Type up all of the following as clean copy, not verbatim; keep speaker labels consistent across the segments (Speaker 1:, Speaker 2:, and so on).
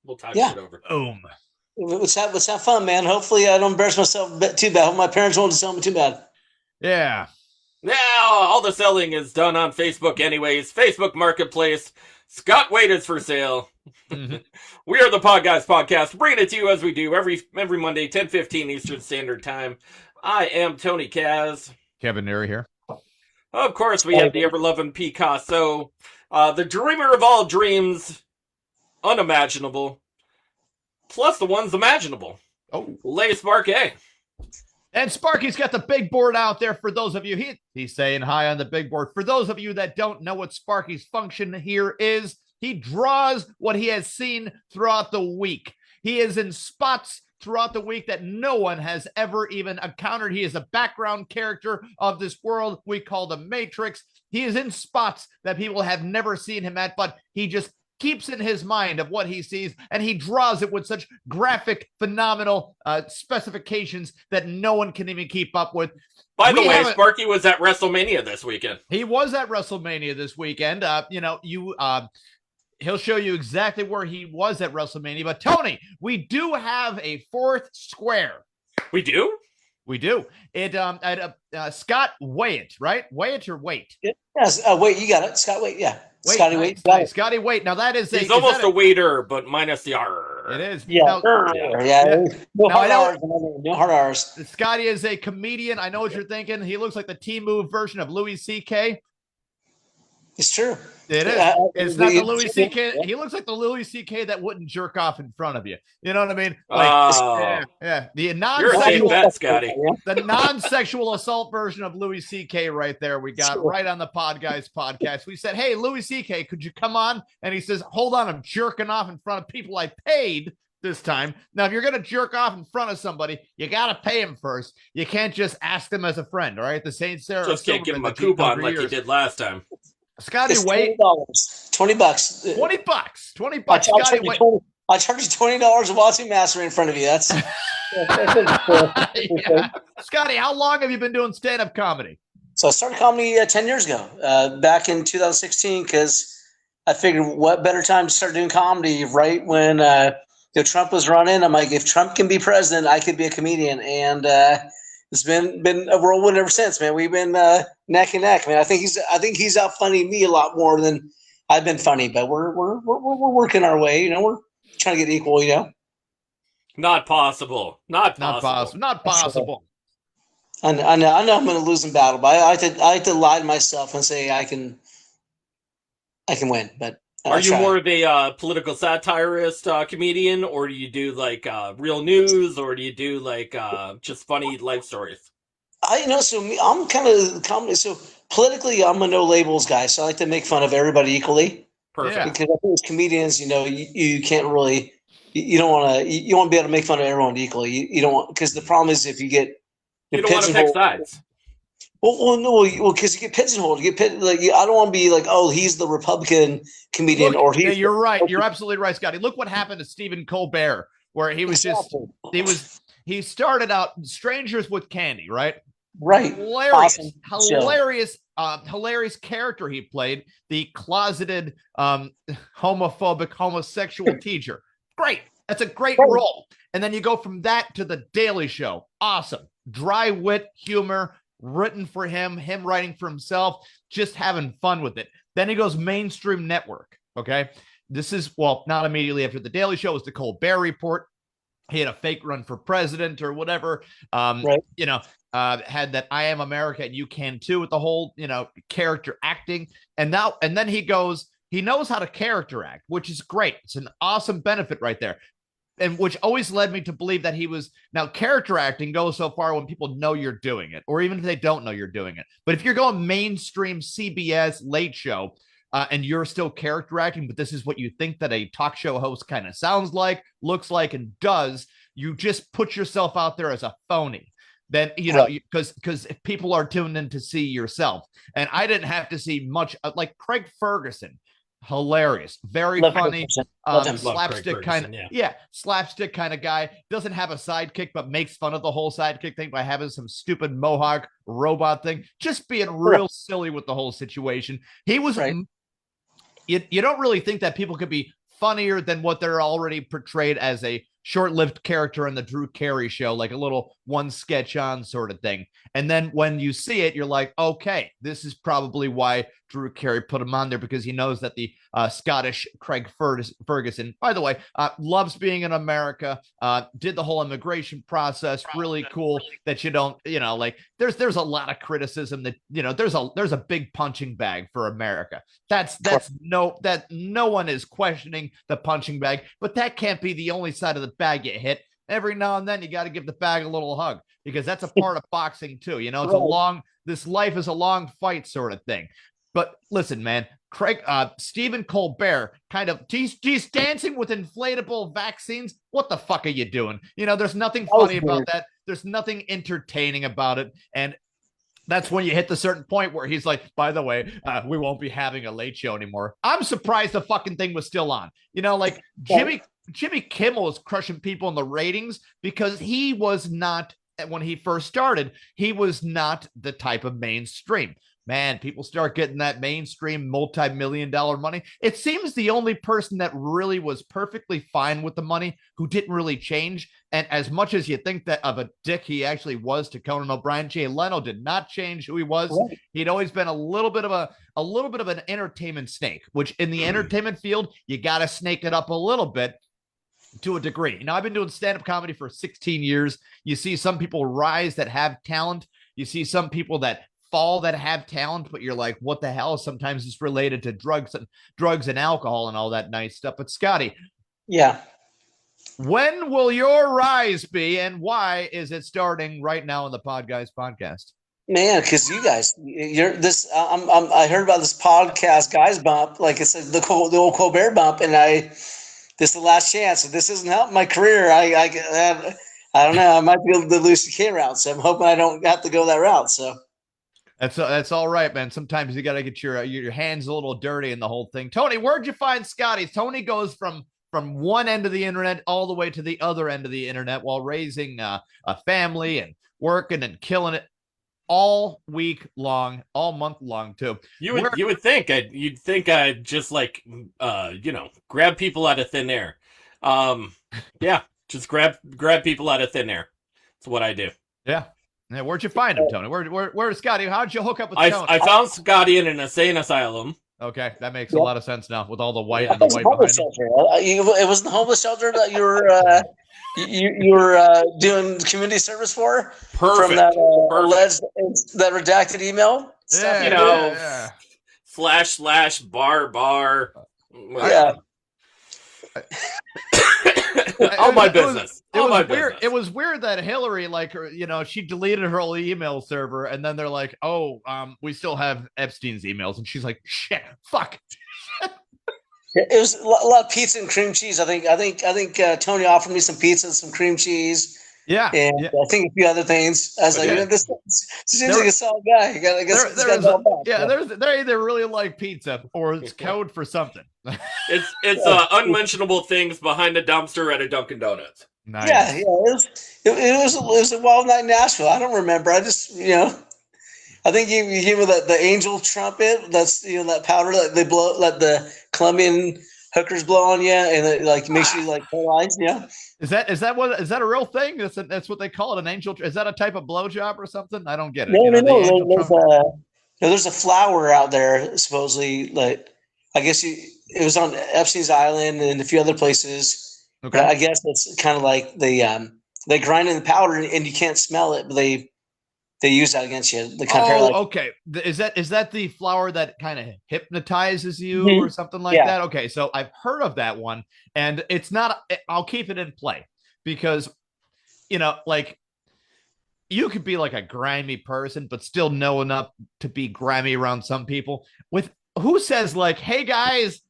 Speaker 1: We'll talk shit over.
Speaker 2: Boom.
Speaker 3: Let's have fun, man. Hopefully I don't embarrass myself too bad. I hope my parents won't sell me too bad.
Speaker 2: Yeah.
Speaker 1: Now, all the selling is done on Facebook anyways. Facebook Marketplace. Scott Waite is for sale.
Speaker 2: Mm-hmm.
Speaker 1: We are the Podguyz Podcast, bringing it to you as we do every Monday, 10:15 Eastern Standard Time. I am Tony Kaz.
Speaker 2: Kevin Neary here.
Speaker 1: Of course, we have the ever-loving Picasso, the dreamer of all dreams, unimaginable, plus the ones imaginable.
Speaker 2: Oh,
Speaker 1: Lay Sparky.
Speaker 2: And Sparky's got the big board out there for those of you. He's saying hi on the big board. For those of you that don't know what Sparky's function here is, he draws what he has seen throughout the week. He is in spots throughout the week that no one has ever even encountered. He is a background character of this world we call the Matrix. He is in spots that people have never seen him at, but he just keeps in his mind of what he sees, and he draws it with such graphic, phenomenal specifications that no one can even keep up with.
Speaker 1: By the way, Sparky was at WrestleMania this weekend.
Speaker 2: He was at WrestleMania this weekend. He'll show you exactly where he was at WrestleMania. But Tony, we do have a fourth square.
Speaker 1: We do?
Speaker 2: We do. It Scott Waite, right? Waite or Waite?
Speaker 3: Yes, Waite, you got it. Scott Waite, yeah.
Speaker 2: Wait,
Speaker 3: Scotty Waite.
Speaker 2: Nice. Scotty Waite. Now that is
Speaker 1: he's almost a waiter, but minus the R.
Speaker 2: It is.
Speaker 3: Yeah. No hard R's.
Speaker 2: Scotty is a comedian. I know what you're thinking. He looks like the T-Move version of Louis C.K.
Speaker 3: It's true.
Speaker 2: It is. It's not the Louis C.K. He looks like the Louis C.K. that wouldn't jerk off in front of you. You know what I mean? Yeah. The
Speaker 1: non-sexual, bet, Scotty.
Speaker 2: The non-sexual assault version of Louis C.K. right there. We got right on the Podguyz Podcast. We said, "Hey, Louis C.K., could you come on?" And he says, "Hold on, I'm jerking off in front of people I paid this time." Now, if you're going to jerk off in front of somebody, you got to pay him first. You can't just ask them as a friend, all right? The St. Sarah.
Speaker 1: Just can't give him a coupon like you did last time.
Speaker 2: Scotty Waite,
Speaker 3: $20. $20.
Speaker 2: $20.
Speaker 3: I charge you $20 to watch me masturbate in front of you. That's
Speaker 2: yeah. Scotty, how long have you been doing stand-up comedy?
Speaker 3: So I started comedy 10 years ago, back in 2016, because I figured what better time to start doing comedy right when Trump was running. I'm like, if Trump can be president, I could be a comedian. And it's been a whirlwind ever since, man. We've been neck and neck, man. I think he's out funny me a lot more than I've been funny, but we're working our way. You know, we're trying to get equal. You know,
Speaker 1: not possible.
Speaker 2: Not possible.
Speaker 3: I know I'm going to lose in battle, but I like to lie to myself and say I can win. But
Speaker 1: are you more of a political satirist comedian, or do you do like real news, or do you do like just funny life stories?
Speaker 3: I'm kind of comedy. So politically, I'm a no labels guy. So I like to make fun of everybody equally.
Speaker 1: Perfect.
Speaker 2: Yeah.
Speaker 3: Because I think as comedians, you can't really, you don't want to, you want to be able to make fun of everyone equally. You don't want, because the problem is if you get,
Speaker 1: you don't want to pick sides.
Speaker 3: Well, because you get pigeonholed. I don't want to be like, oh, he's the Republican comedian,
Speaker 2: You're right. You're absolutely right, Scotty. Look what happened to Stephen Colbert, where he was he started out Strangers with Candy, right?
Speaker 3: Right.
Speaker 2: Hilarious character he played, the closeted homophobic homosexual teacher. Great. That's a great role. And then you go from that to The Daily Show. Awesome. Dry wit, humor, written for him writing for himself, just having fun with it. Then he goes mainstream network. Okay. This is, not immediately after The Daily Show, was the Colbert Report. He had a fake run for president or whatever. Had that I Am America and You Can Too with the whole, character acting. And then he knows how to character act, which is great. It's an awesome benefit right there. And which always led me to believe that now character acting goes so far when people know you're doing it, or even if they don't know you're doing it. But if you're going mainstream CBS late show and you're still character acting, but this is what you think that a talk show host kind of sounds like, looks like, and does, you just put yourself out there as a phony. Then, because people are tuned in to see yourself. And I didn't have to see much like Craig Ferguson. Hilarious, very funny, slapstick kind of slapstick kind of guy. Doesn't have a sidekick, but makes fun of the whole sidekick thing by having some stupid mohawk robot thing, just being real silly with the whole situation. He was. You don't really think that people could be funnier than what they're already portrayed as a short-lived character in the Drew Carey show, like a little one sketch on sort of thing. And then when you see it, you're like, okay, this is probably why Drew Carey put him on there, because he knows that the Scottish Craig Ferguson, by the way, loves being in America, did the whole immigration process. Really cool that you don't, like there's a lot of criticism that, there's a big punching bag for America. That's no one is questioning the punching bag, but that can't be the only side of the bag you hit. Every now and then you got to give the bag a little hug, because that's a part of boxing too. It's this life is a long fight sort of thing. But listen, man, Stephen Colbert he's dancing with inflatable vaccines. What the fuck are you doing? There's nothing funny about that. There's nothing entertaining about it. And that's when you hit the certain point where he's like, by the way, we won't be having a late show anymore. I'm surprised the fucking thing was still on. Like Jimmy Kimmel was crushing people in the ratings because he was not, when he first started, he was not the type of mainstream. Man, people start getting that mainstream multi-million-dollar money. It seems the only person that really was perfectly fine with the money, who didn't really change. And as much as you think that of a dick he actually was to Conan O'Brien, Jay Leno did not change who he was. Right. He'd always been a little bit of an entertainment snake, which in the entertainment field, you got to snake it up a little bit to a degree. I've been doing stand-up comedy for 16 years. You see some people rise that have talent. You see some people that fall that have talent, but you're like, what the hell? Sometimes it's related to drugs and alcohol and all that nice stuff. But Scotty,
Speaker 3: yeah,
Speaker 2: when will your rise be, and why is it starting right now on the Podguyz Podcast?
Speaker 3: Man, because you guys, I heard about this podcast, Guys Bump, like it's the old Colbert Bump, and this is the last chance. If this isn't helping my career, I don't know. I might be able to lose the K route, so I'm hoping I don't have to go that route. So.
Speaker 2: That's all right, man. Sometimes you got to get your hands a little dirty in the whole thing. Tony, where'd you find Scotty? Tony goes from one end of the internet all the way to the other end of the internet while raising a family and working and killing it all week long, all month long too.
Speaker 1: You'd think I'd just like grab people out of thin air. Yeah, just grab people out of thin air. That's what I do.
Speaker 2: Yeah. Yeah, where'd you find him, Tony? Where's Scotty? How'd you hook up with Tony?
Speaker 1: I found Scotty in an insane asylum.
Speaker 2: Okay, that makes a lot of sense now with all the white and the white behind him.
Speaker 3: It was the homeless shelter that you were doing community service for.
Speaker 1: Perfect.
Speaker 3: From that that redacted email.
Speaker 2: Yeah,
Speaker 3: stuff,
Speaker 1: / bar.
Speaker 3: Yeah.
Speaker 1: All my business.
Speaker 2: It was weird that Hillary, she deleted her whole email server, and then they're like, "Oh, we still have Epstein's emails," and she's like, "Shit, fuck."
Speaker 3: It was a lot of pizza and cream cheese. I think Tony offered me some pizza and some cream cheese.
Speaker 2: Yeah,
Speaker 3: and I think a few other things. I was like, this seems like a solid guy.
Speaker 2: They either really like pizza or it's code for something.
Speaker 1: It's unmentionable things behind a dumpster at a Dunkin' Donuts.
Speaker 3: Nice. Yeah. It was a wild night in Nashville. I don't remember. I just I think you hear the angel trumpet. That's that powder that they blow, let the Colombian hookers blow on you, and it makes you paralyzed. Yeah.
Speaker 2: Is that a real thing? That's what they call it, an angel. Is that a type of blowjob or something? I don't get it.
Speaker 3: No. There's a flower out there supposedly. I guess it was on Epstein's Island and a few other places.
Speaker 2: Okay.
Speaker 3: I guess it's kind of like they grind in the powder and you can't smell it, but they use that against you.
Speaker 2: Okay. Is that the flower that kind of hypnotizes you or something like that? Okay, so I've heard of that one, and it's not. I'll keep it in play because, you could be like a grimy person, but still know enough to be grimy around some people. With who says hey guys,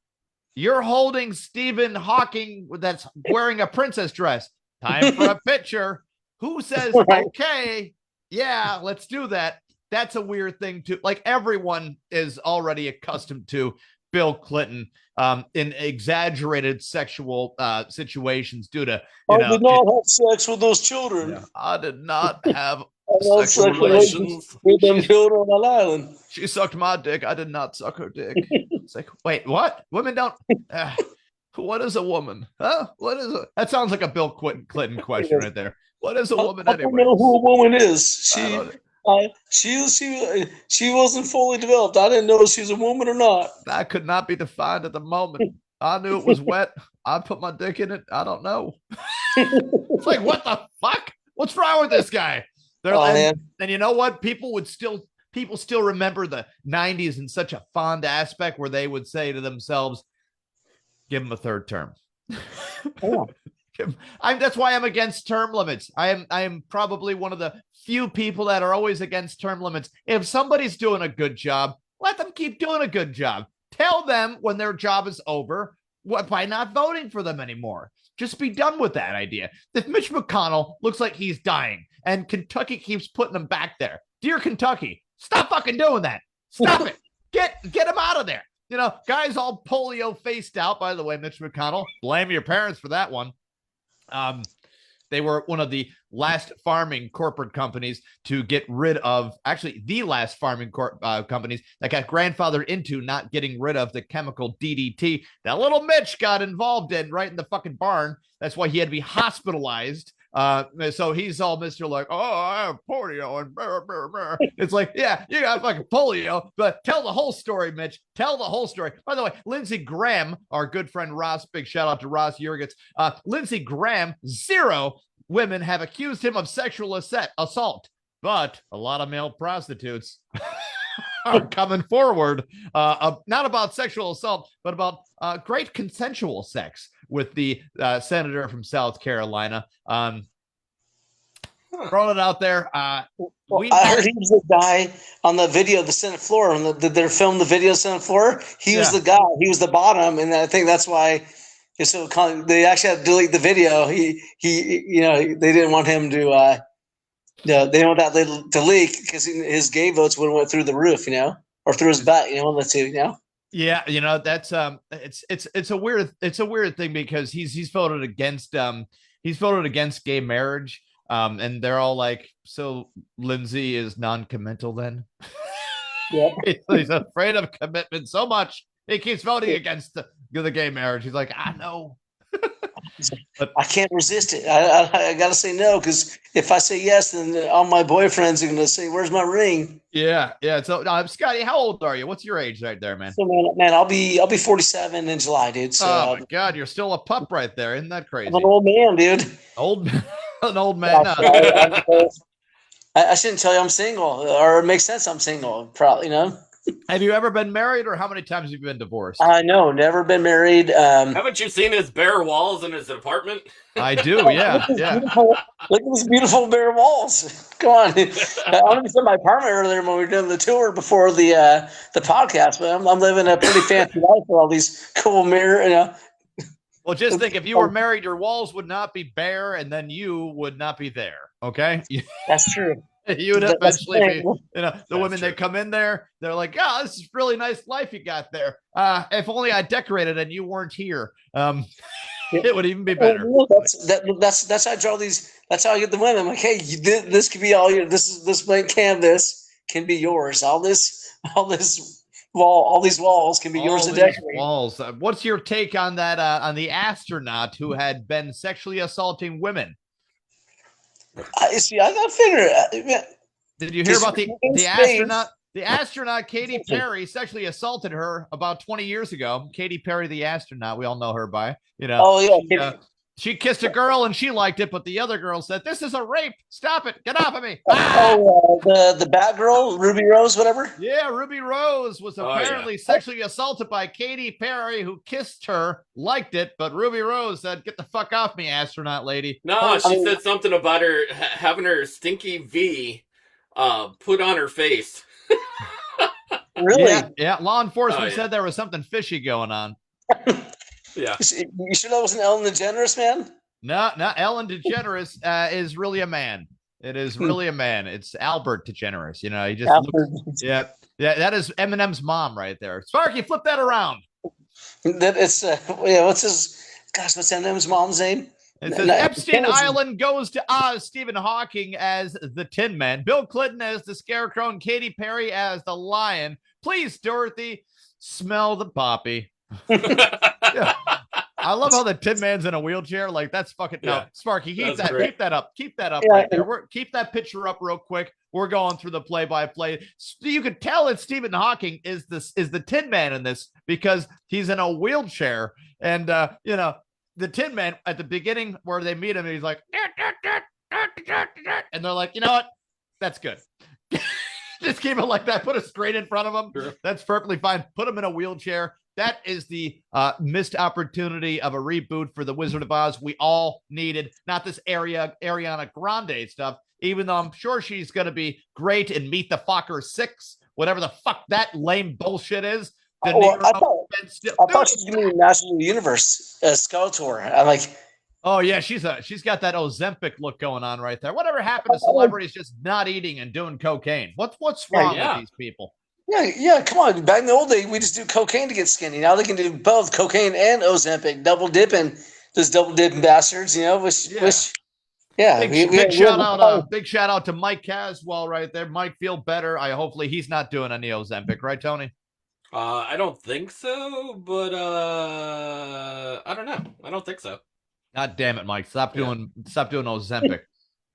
Speaker 2: you're holding Stephen Hawking that's wearing a princess dress. Time for a picture. Who says okay? Yeah, let's do that. That's a weird thing too. Everyone is already accustomed to Bill Clinton in exaggerated sexual situations due to
Speaker 3: I did not have sex with those children.
Speaker 2: Yeah, I did not have
Speaker 3: sexual relations with them children on the island.
Speaker 2: She sucked my dick. I did not suck her dick. It's like, wait, what? Women don't. What is a woman? Huh? What is it? That sounds like a Bill Clinton question right there. What is a woman anyway?
Speaker 3: I don't know who a woman is. She wasn't fully developed. I didn't know if she was a woman or not.
Speaker 2: That could not be defined at the moment. I knew it was wet. I put my dick in it. I don't know. It's like, what the fuck? What's wrong with this guy? And you know what? People still remember the 90s in such a fond aspect where they would say to themselves, give him a third term.
Speaker 3: Oh.
Speaker 2: That's why I'm against term limits. I am probably one of the few people that are always against term limits. If somebody's doing a good job, let them keep doing a good job. Tell them when their job is over by not voting for them anymore. Just be done with that idea. If Mitch McConnell looks like he's dying and Kentucky keeps putting him back there, dear Kentucky, stop fucking doing that. Stop it. Get him out of there. You know, guys all polio faced out, by the way, Mitch McConnell. Blame your parents for that one. They were one of the last farming corporate companies to get rid of, actually the last farming companies that got grandfathered into not getting rid of the chemical DDT that little Mitch got involved in right in the fucking barn. That's why he had to be hospitalized. So he's all Mr. like, oh, I have polio and blah, blah, blah. It's like, yeah, you got fucking polio, but tell the whole story, Mitch. Tell the whole story. By the way, Lindsey Graham, our good friend Ross, big shout out to Ross Jurgitz. Lindsey Graham, 0 women have accused him of sexual assault, but a lot of male prostitutes are coming forward, not about sexual assault, but about great consensual sex with the senator from South Carolina. Throwing it out there.
Speaker 3: I heard he was the guy on the video of the Senate floor. When they filmed the video of the Senate floor, he was the guy. He was the bottom, and I think that's why. So they actually had to delete the video. He they didn't want him to. They didn't want that to leak because his gay votes would have went through the roof, or through his butt, one of the two,
Speaker 2: Yeah, that's it's a weird thing because he's voted against gay marriage, and they're all like, so Lindsey is non-committal then?
Speaker 3: Yeah,
Speaker 2: he's afraid of commitment so much he keeps voting against the gay marriage. He's like, I know.
Speaker 3: But I can't resist it. I got to say no, because if I say yes, then all my boyfriends are going to say, "Where's my ring?"
Speaker 2: Yeah. So, Scotty, how old are you? What's your age right there, man?
Speaker 3: So, man, I'll be 47 in July, dude. So,
Speaker 2: oh my God, you're still a pup right there. Isn't that crazy?
Speaker 3: I'm an old man, dude.
Speaker 2: An old man.
Speaker 3: I shouldn't tell you I'm single, or it makes sense I'm single. Probably,
Speaker 2: Have you ever been married, or how many times have you been divorced?
Speaker 3: No, never been married.
Speaker 1: Haven't you seen his bare walls in his apartment?
Speaker 2: I do, yeah.
Speaker 3: Look at these beautiful bare walls. Come on. I only said my apartment earlier when we were doing the tour before the podcast, but I'm living a pretty fancy life with all these cool mirrors.
Speaker 2: Well, just think, if you were married, your walls would not be bare, and then you would not be there. Okay,
Speaker 3: that's true.
Speaker 2: You would eventually be, the women
Speaker 1: true.
Speaker 2: that come in there, they're like, oh, this is really nice life you got there. If only I decorated and you weren't here. It would even be better.
Speaker 3: That's how I draw these. That's how I get the women. I'm like, hey, this could be all your. This blank canvas can be yours. All these walls can be yours to decorate.
Speaker 2: Walls. What's your take on that? On the astronaut who had been sexually assaulting women?
Speaker 3: I got to figure it.
Speaker 2: Did you hear about the astronaut? The astronaut Katy Perry sexually assaulted her about 20 years ago. Katy Perry, the astronaut, we all know her by.
Speaker 3: Oh yeah.
Speaker 2: She kissed a girl and she liked it, but the other girl said, "This is a rape. Stop it. Get off of me."
Speaker 3: The bad girl, Ruby Rose, whatever.
Speaker 2: Yeah, Ruby Rose was apparently sexually assaulted by Katy Perry, who kissed her, liked it, but Ruby Rose said, "Get the fuck off me, astronaut lady."
Speaker 1: No, she said something about her having her stinky V put on her face.
Speaker 3: Really?
Speaker 2: Yeah. Law enforcement said there was something fishy going on.
Speaker 3: Yeah. You sure that wasn't Ellen DeGeneres, man?
Speaker 2: No, Ellen DeGeneres is really a man. It is really a man. It's Albert DeGeneres. He just looks, yeah. That is Eminem's mom right there. Sparky, flip that around.
Speaker 3: That it's what's Eminem's mom's name?
Speaker 2: It says Epstein Island goes to Oz. Stephen Hawking as the Tin Man, Bill Clinton as the Scarecrow, and Katy Perry as the Lion. Please, Dorothy, smell the poppy. Yeah. I love how the Tin Man's in a wheelchair. Like that's fucking no, Sparky. Keep that up. Keep that up right there. Keep that picture up real quick. We're going through the play-by-play. You could tell that Stephen Hawking is the Tin Man in this because he's in a wheelchair, and the Tin Man at the beginning where they meet him, he's like, and they're like, you know what? That's good. Just keep it like that. Put it straight in front of him. Sure. That's perfectly fine. Put him in a wheelchair. That is the missed opportunity of a reboot for the Wizard of Oz we all needed. Not this Ariana Grande stuff, even though I'm sure she's going to be great in Meet the Focker 6, whatever the fuck that lame bullshit is.
Speaker 3: I thought she was going to be National Universe Skeletor. I'm like,
Speaker 2: oh yeah, she's got that Ozempic look going on right there. Whatever happened to celebrities just not eating and doing cocaine? What's wrong with these people?
Speaker 3: Yeah, come on. Back in the old days, we just do cocaine to get skinny. Now they can do both cocaine and Ozempic, double dipping. Those double dipping bastards,
Speaker 2: Big shout out to Mike Caswell right there. Mike, feel better. Hopefully he's not doing any Ozempic, right, Tony?
Speaker 1: I don't think so, but I don't know. I don't think so.
Speaker 2: God damn it, Mike! Stop doing Ozempic.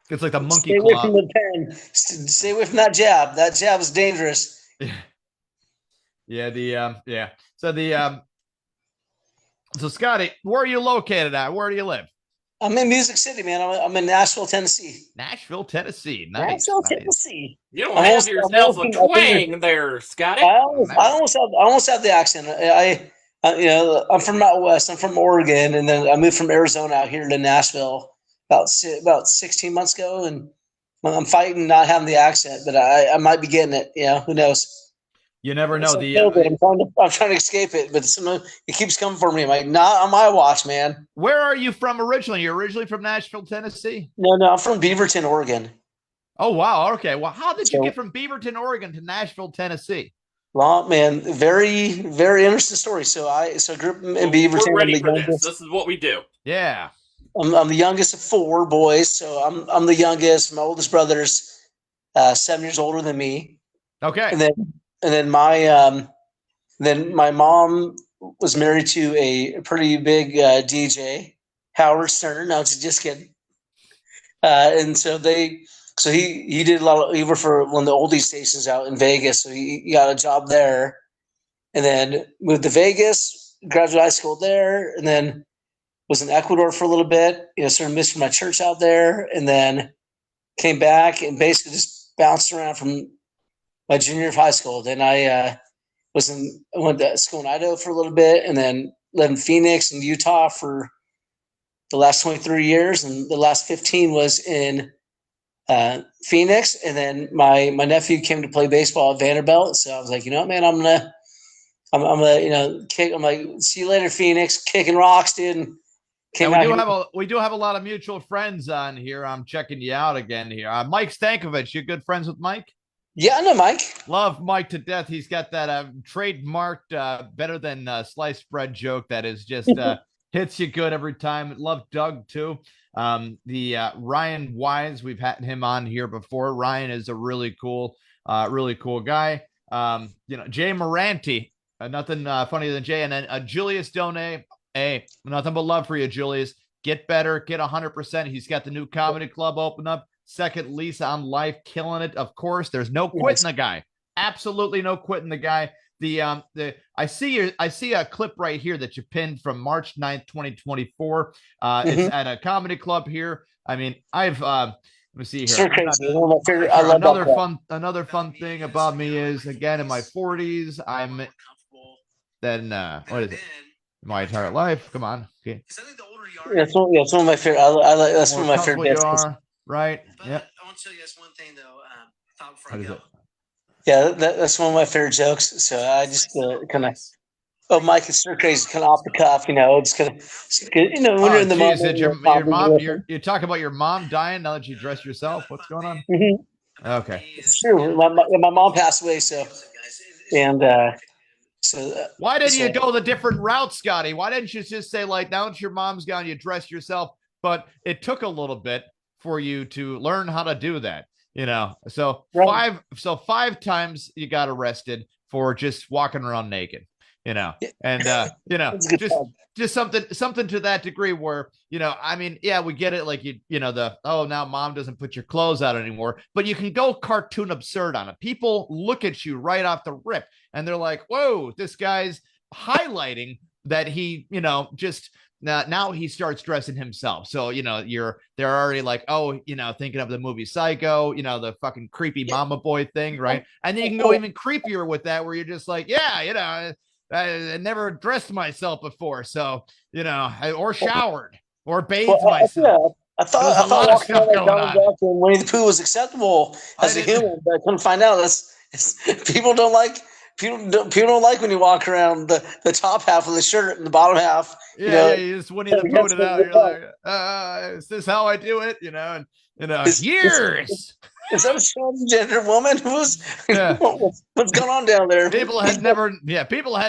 Speaker 2: It's like the monkey
Speaker 3: Stay
Speaker 2: claw.
Speaker 3: away from the pen. Stay away from that jab. That jab is dangerous.
Speaker 2: So Scotty, where are you located at? Where do you live?
Speaker 3: I'm in Music City, man. I'm in Nashville, Tennessee.
Speaker 2: Nashville, Tennessee.
Speaker 3: Nice. Tennessee.
Speaker 1: You don't have yourself a twang there, Scotty.
Speaker 3: I almost have the accent. I'm from out west. I'm from Oregon, and then I moved from Arizona out here to Nashville about 16 months ago, and I'm fighting not having the accent, but I might be getting it. Who knows?
Speaker 2: You never know.
Speaker 3: I'm trying to escape it, but it keeps coming for me. I'm like, not on my watch, man.
Speaker 2: Where are you from originally? You're originally from Nashville, Tennessee?
Speaker 3: No, I'm from Beaverton, Oregon.
Speaker 2: Oh, wow. Okay. Well, how did you get from Beaverton, Oregon to Nashville, Tennessee?
Speaker 3: Well, man, very, very interesting story. So I grew up in Beaverton.
Speaker 1: We're ready for this. This is what we do.
Speaker 2: Yeah.
Speaker 3: I'm the youngest of 4 boys, so I'm the youngest. My oldest brother's 7 years older than me.
Speaker 2: Okay.
Speaker 3: And then my mom was married to a pretty big DJ, Howard Stern. No, just kidding. And so he did he worked for one of the oldies stations out in Vegas. So he got a job there, and then moved to Vegas, graduated high school there, and then was in Ecuador for a little bit. Started missing my church out there, and then came back and basically just bounced around from my junior year of high school. Then I went to school in Idaho for a little bit, and then lived in Phoenix and Utah for the last 23 years, and the last 15 was in Phoenix. And then my nephew came to play baseball at Vanderbilt, so I was like, man, I'm gonna kick. I'm like, see you later, Phoenix, kicking rocks, dude. And
Speaker 2: we do have a lot of mutual friends on here. I'm checking you out again here. Mike Stankovich, you good friends with Mike?
Speaker 3: Yeah, I know Mike.
Speaker 2: Love Mike to death. He's got that trademarked better than sliced bread joke that is just hits you good every time. Love Doug too. The Ryan Wise, we've had him on here before. Ryan is a really cool guy. Jay Moranti, nothing funnier than Jay. And then Julius Done. Hey, nothing but love for you, Julius. Get better, get 100%. He's got the new comedy club open up. Second lease on life, killing it. Of course, there's no quitting the guy. Absolutely no quitting the guy. I see a clip right here that you pinned from March 9th, 2024. It's at a comedy club here. I mean, let me see here. Another fun thing about me is, again, in my 40s, I'm then what is it? My entire life. Come on. Okay.
Speaker 3: That's one of my favorite. That's one of my favorite bits.
Speaker 2: Right. Yeah.
Speaker 4: I want to tell you guys one thing though. Thought before I go.
Speaker 3: Yeah, that's one of my favorite jokes. So I just kind of. Oh, Mike, it's so crazy, kind of off the cuff, It's kind of, when you're in the moment.
Speaker 2: Your mom. You talk about your mom dying now that you dress yourself. What's going on?
Speaker 3: Mm-hmm.
Speaker 2: Okay.
Speaker 3: It's true. My mom passed away, so
Speaker 2: why didn't you go the different route, Scotty? Why didn't you just say, like, now that your mom's gone, you dress yourself? But it took a little bit for you to learn how to do that, So right. 5 times you got arrested for just walking around naked. and just something to that degree where, I mean, yeah, we get it. Like, now mom doesn't put your clothes out anymore, but you can go cartoon absurd on it. People look at you right off the rip and they're like, whoa, this guy's highlighting that he, just now he starts dressing himself. So, they're already like, oh, thinking of the movie Psycho, the fucking creepy mama boy thing. Right. And then you can go even creepier with that, where you're just like, yeah, I never dressed myself before. So, or showered or bathed myself.
Speaker 3: I thought walking around like Donald Duck and Winnie the Pooh was acceptable as a human, but I couldn't find out people don't like when you walk around the top half of the shirt and the bottom half.
Speaker 2: You just Winnie the Pooh it out. You're like, is this how I do it? Years.
Speaker 3: Is that a transgender woman? What's going on down there?
Speaker 2: People had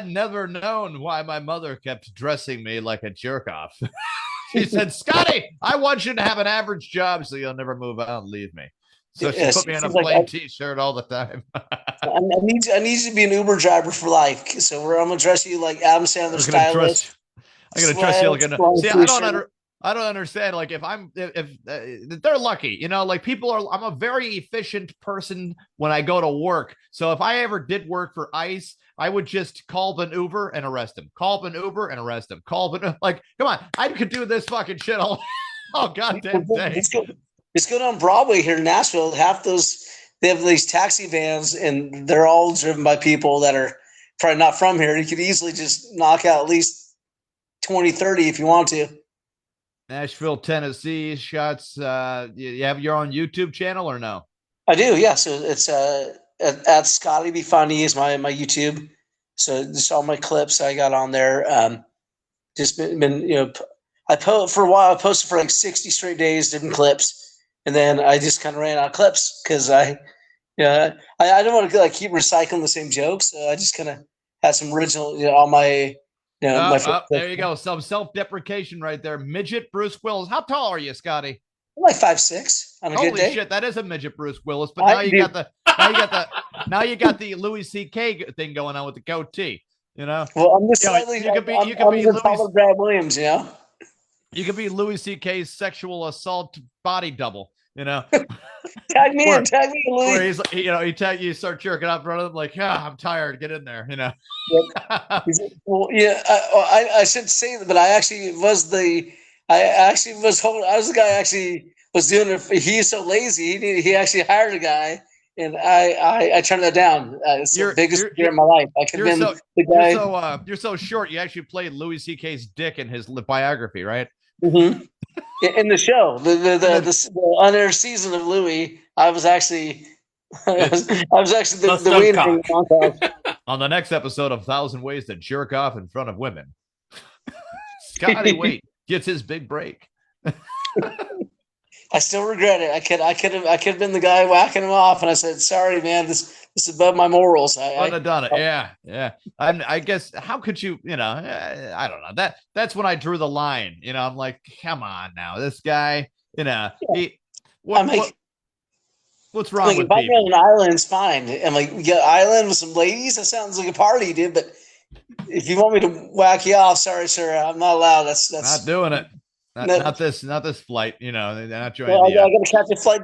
Speaker 2: never known why my mother kept dressing me like a jerk off. She said, Scotty, I want you to have an average job so you'll never move out and leave me. So she put me in a plain t-shirt all the time.
Speaker 3: I need you to be an Uber driver for life. So I'm going to dress you like Adam Sandler stylist.
Speaker 2: I'm going to dress you like I don't understand. Like, if they're lucky, like I'm a very efficient person when I go to work. So if I ever did work for ICE, I would just call an Uber and arrest him. Call an Uber and arrest him. Like, come on, I could do this fucking shit all goddamn day.
Speaker 3: Let's go down Broadway here in Nashville. They have these taxi vans, and they're all driven by people that are probably not from here. You could easily just knock out at least 20, 30 if you want to.
Speaker 2: Nashville, Tennessee shots. You have your own YouTube channel or no?
Speaker 3: I do, yeah. So it's at Scotty Be Funny is my YouTube. So just all my clips I got on there. Just been I for a while. I posted for like 60 straight days, different clips, and then I just kind of ran out of clips because I don't want to keep recycling the same jokes. So I just kind of had some original, all my.
Speaker 2: There you go. Some self-deprecation right there. Midget Bruce Willis. How tall are you, Scotty?
Speaker 3: I'm like 5'6" on a good day.
Speaker 2: Holy shit, that is a midget Bruce Willis. But now you got the Louis C.K. thing going on with the goatee.
Speaker 3: Well, I'm just slightly. You could be Brad Williams.
Speaker 2: You could be Louis C.K.'s sexual assault body double.
Speaker 3: Tag me in, Louis.
Speaker 2: Where he's, you start jerking up in front of him like, I'm tired, get in there,
Speaker 3: Yep. Well, yeah, I should say that, but I was the guy actually was doing it. He's so lazy, he actually hired a guy, and I turned that down. It's the biggest fear in my life. I could have been the guy.
Speaker 2: You're so short, you actually played Louis C.K.'s dick in his biography, right?
Speaker 3: Mm-hmm. In the show, the unaired season of Louis, I was actually the wiener.
Speaker 2: On the next episode of 1,000 Ways to Jerk Off in Front of Women, Scotty Waite gets his big break.
Speaker 3: I still regret it. I could have been the guy whacking him off, and I said, "Sorry, man, this is above my morals."
Speaker 2: I would have done it. Yeah. I guess how could you? I don't know. That's when I drew the line. I'm like, come on now, this guy. What's wrong with
Speaker 3: if I'm on an island, it's fine. I'm like, island with some ladies. That sounds like a party, dude. But if you want me to whack you off, sorry, sir, I'm not allowed. That's
Speaker 2: not doing it. Not this flight, they're not joining.
Speaker 3: Well, I got to catch a flight.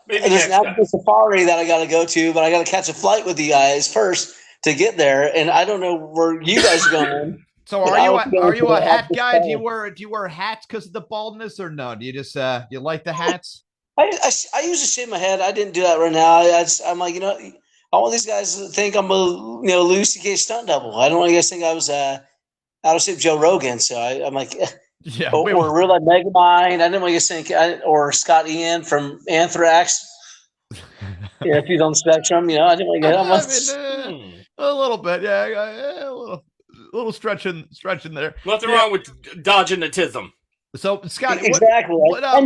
Speaker 3: There's an African safari that I got to go to, but I got to catch a flight with you guys first to get there. And I don't know where you guys are going.
Speaker 2: So are you a hat guy? Do you wear hats because of the baldness, or no? Do you just you like the hats?
Speaker 3: I usually shave my head. I didn't do that right now. I'm like, I want these guys to think I'm a Louis C.K. stunt double. I don't want you guys to think I was out of shape Joe Rogan. So I'm like.
Speaker 2: Yeah,
Speaker 3: or real like Megamind. I didn't want you to think, or Scott Ian from Anthrax. If he's on the spectrum, I didn't want to get
Speaker 2: a little bit, a little stretching there.
Speaker 1: Nothing wrong with dodging the tism.
Speaker 2: So Scott,
Speaker 3: exactly. I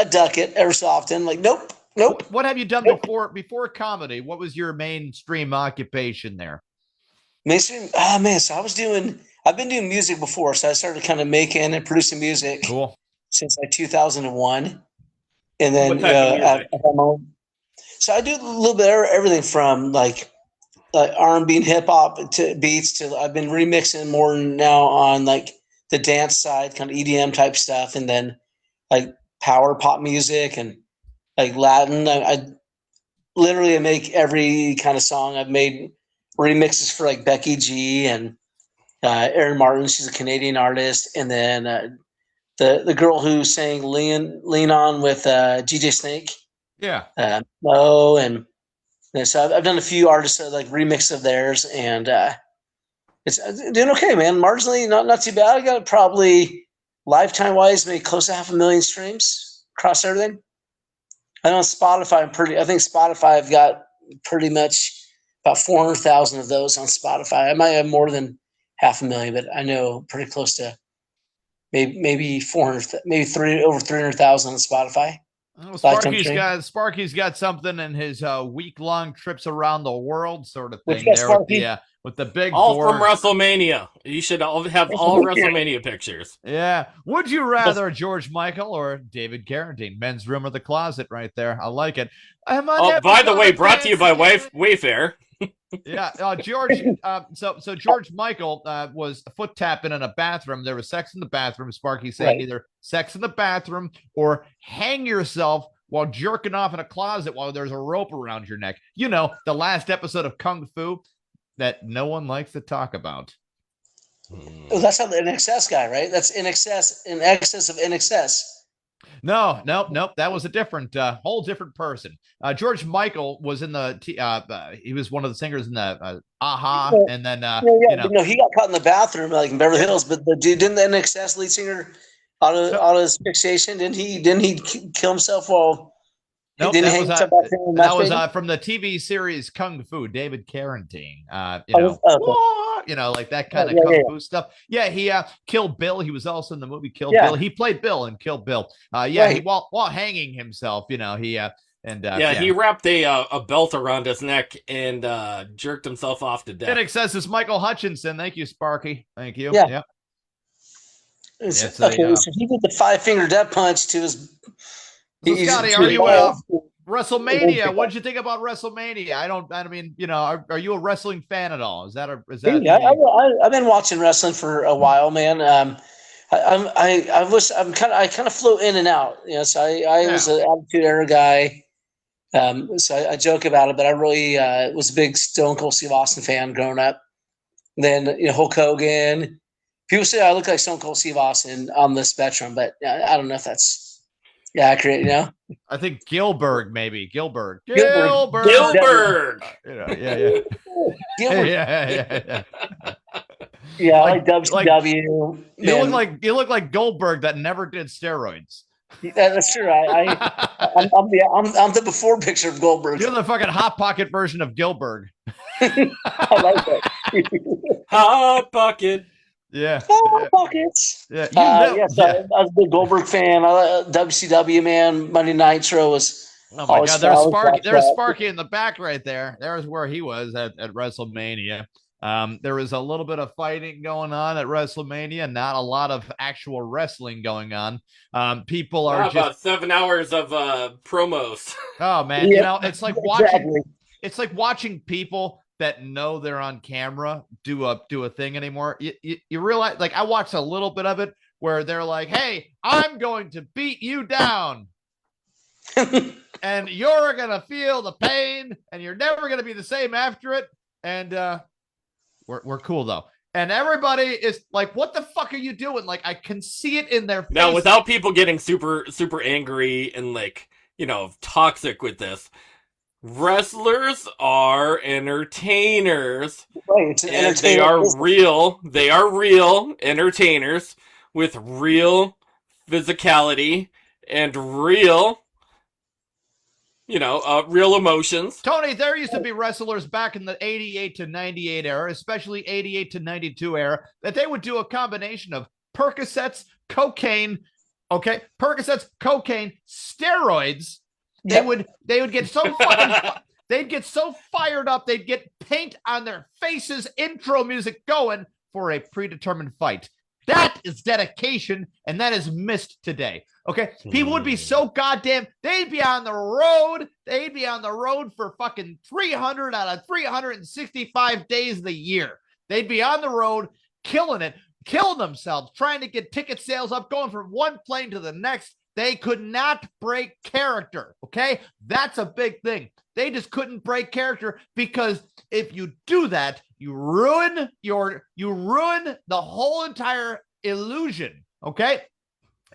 Speaker 3: duck it every so often. Like, nope.
Speaker 2: What have you done before comedy? What was your mainstream occupation there?
Speaker 3: Mainstream, so I've been doing music before, so I started kind of making and producing music since like 2001. And then so I do a little bit of everything from like R&B and hip hop to beats to I've been remixing more now on like the dance side, kind of EDM type stuff, and then like power pop music and like Latin. I literally make every kind of song. I've made remixes for like Becky G and Erin Martin. She's a Canadian artist, and then the girl who sang "Lean On" with GJ Snake.
Speaker 2: Yeah.
Speaker 3: Mo and so I've done a few artists like remix of theirs, and it's doing okay, man. Marginally, not too bad. I got probably lifetime wise, maybe close to 500,000 streams across everything. I know Spotify. I think Spotify. I've got pretty much about 400,000 of those on Spotify. I might have more than 500,000, but I know pretty close to maybe 400, maybe over 300,000 on Spotify.
Speaker 2: Well, Sparky's got something in his week-long trips around the world sort of thing there with the big
Speaker 1: all
Speaker 2: board.
Speaker 1: From WrestleMania. You should all have all WrestleMania pictures.
Speaker 2: Yeah. Would you rather George Michael or David Carradine? Men's room or the closet right there. I like it.
Speaker 1: By the way, brought to you by Wayfair.
Speaker 2: Yeah, George. So George Michael was foot tapping in a bathroom. There was sex in the bathroom. Sparky saying either sex in the bathroom or hang yourself while jerking off in a closet while there's a rope around your neck. You know, the last episode of Kung Fu that no one likes to talk about.
Speaker 3: Oh, that's not the NXS guy, right? That's in excess of NXS.
Speaker 2: No. That was a different, whole different person. George Michael was in he was one of the singers in the Aha, and then
Speaker 3: he got caught in the bathroom like in Beverly Hills. But the dude, didn't the NXS lead singer out of his fixation? Didn't he kill himself while?
Speaker 2: Nope, that was from the TV series Kung Fu, David Carradine. Like that kind of Kung Fu stuff. Yeah, he Kill Bill. He was also in the movie Kill Bill. He played Bill in Kill Bill. He while hanging himself, he he
Speaker 1: wrapped a belt around his neck and jerked himself off to death.
Speaker 2: NXS is Michael Hutchinson. Thank you, Sparky. Thank you.
Speaker 3: Yeah. So he did the 5-finger death punch to his.
Speaker 2: So Scotty, are you WrestleMania? What did you think about WrestleMania? I mean, are you a wrestling fan at all? Is that?
Speaker 3: I've been watching wrestling for a while, man. I kind of flew in and out. So I was an Attitude Era guy. So I joke about it, but I really was a big Stone Cold Steve Austin fan growing up. Then Hulk Hogan. People say I look like Stone Cold Steve Austin on the spectrum, but I don't know if that's accurate.
Speaker 2: I think Gilbert, maybe Gilbert.
Speaker 1: Gilbert.
Speaker 3: Yeah, I like WCW.
Speaker 2: You look like Goldberg that never did steroids.
Speaker 3: Yeah, that's true. I'm the before picture of Goldberg.
Speaker 2: You're the fucking Hot Pocket version of Gilbert.
Speaker 3: I like that.
Speaker 1: Hot Pocket.
Speaker 2: Yeah.
Speaker 3: Hot Pockets.
Speaker 2: Yeah.
Speaker 3: I was a big Goldberg fan. WCW, man. Monday Nitro was.
Speaker 2: Oh my God! There's Sparky. There's Sparky in the back right there. There's where he was at WrestleMania. There was a little bit of fighting going on at WrestleMania, not a lot of actual wrestling going on. People are just
Speaker 1: about 7 hours of promos.
Speaker 2: Oh man, it's like watching. Exactly. It's like watching people that know they're on camera do a thing anymore. You realize, like, I watched a little bit of it where they're like, "Hey, I'm going to beat you down." And you're going to feel the pain and you're never going to be the same after it. And we're cool though. And everybody is like, what the fuck are you doing? Like, I can see it in their face.
Speaker 1: Now, without people getting super, super angry and like, toxic with this, wrestlers are entertainers.
Speaker 3: Right,
Speaker 1: and they are real. They are real entertainers with real physicality and real real emotions.
Speaker 2: Tony, there used to be wrestlers back in the 88 to 98 era, especially 88 to 92 era, that they would do a combination of Percocets, cocaine, steroids. Yep. They would get so fucking they'd get so fired up, they'd get paint on their faces, intro music going for a predetermined fight. That is dedication, and that is missed today. Okay, people would be so goddamn. They'd be on the road. They'd be on the road for fucking 300 out of 365 days of the year. They'd be on the road, killing it, killing themselves, trying to get ticket sales up, going from one plane to the next. They could not break character. Okay, that's a big thing. They just couldn't break character, because if you do that, you ruin the whole entire illusion. Okay,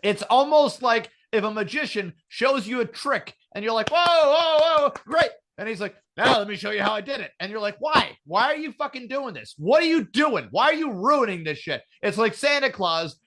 Speaker 2: it's almost like if a magician shows you a trick and you're like, whoa, whoa, whoa, great. And he's like, now let me show you how I did it. And you're like, why? Why are you fucking doing this? What are you doing? Why are you ruining this shit? It's like Santa Claus.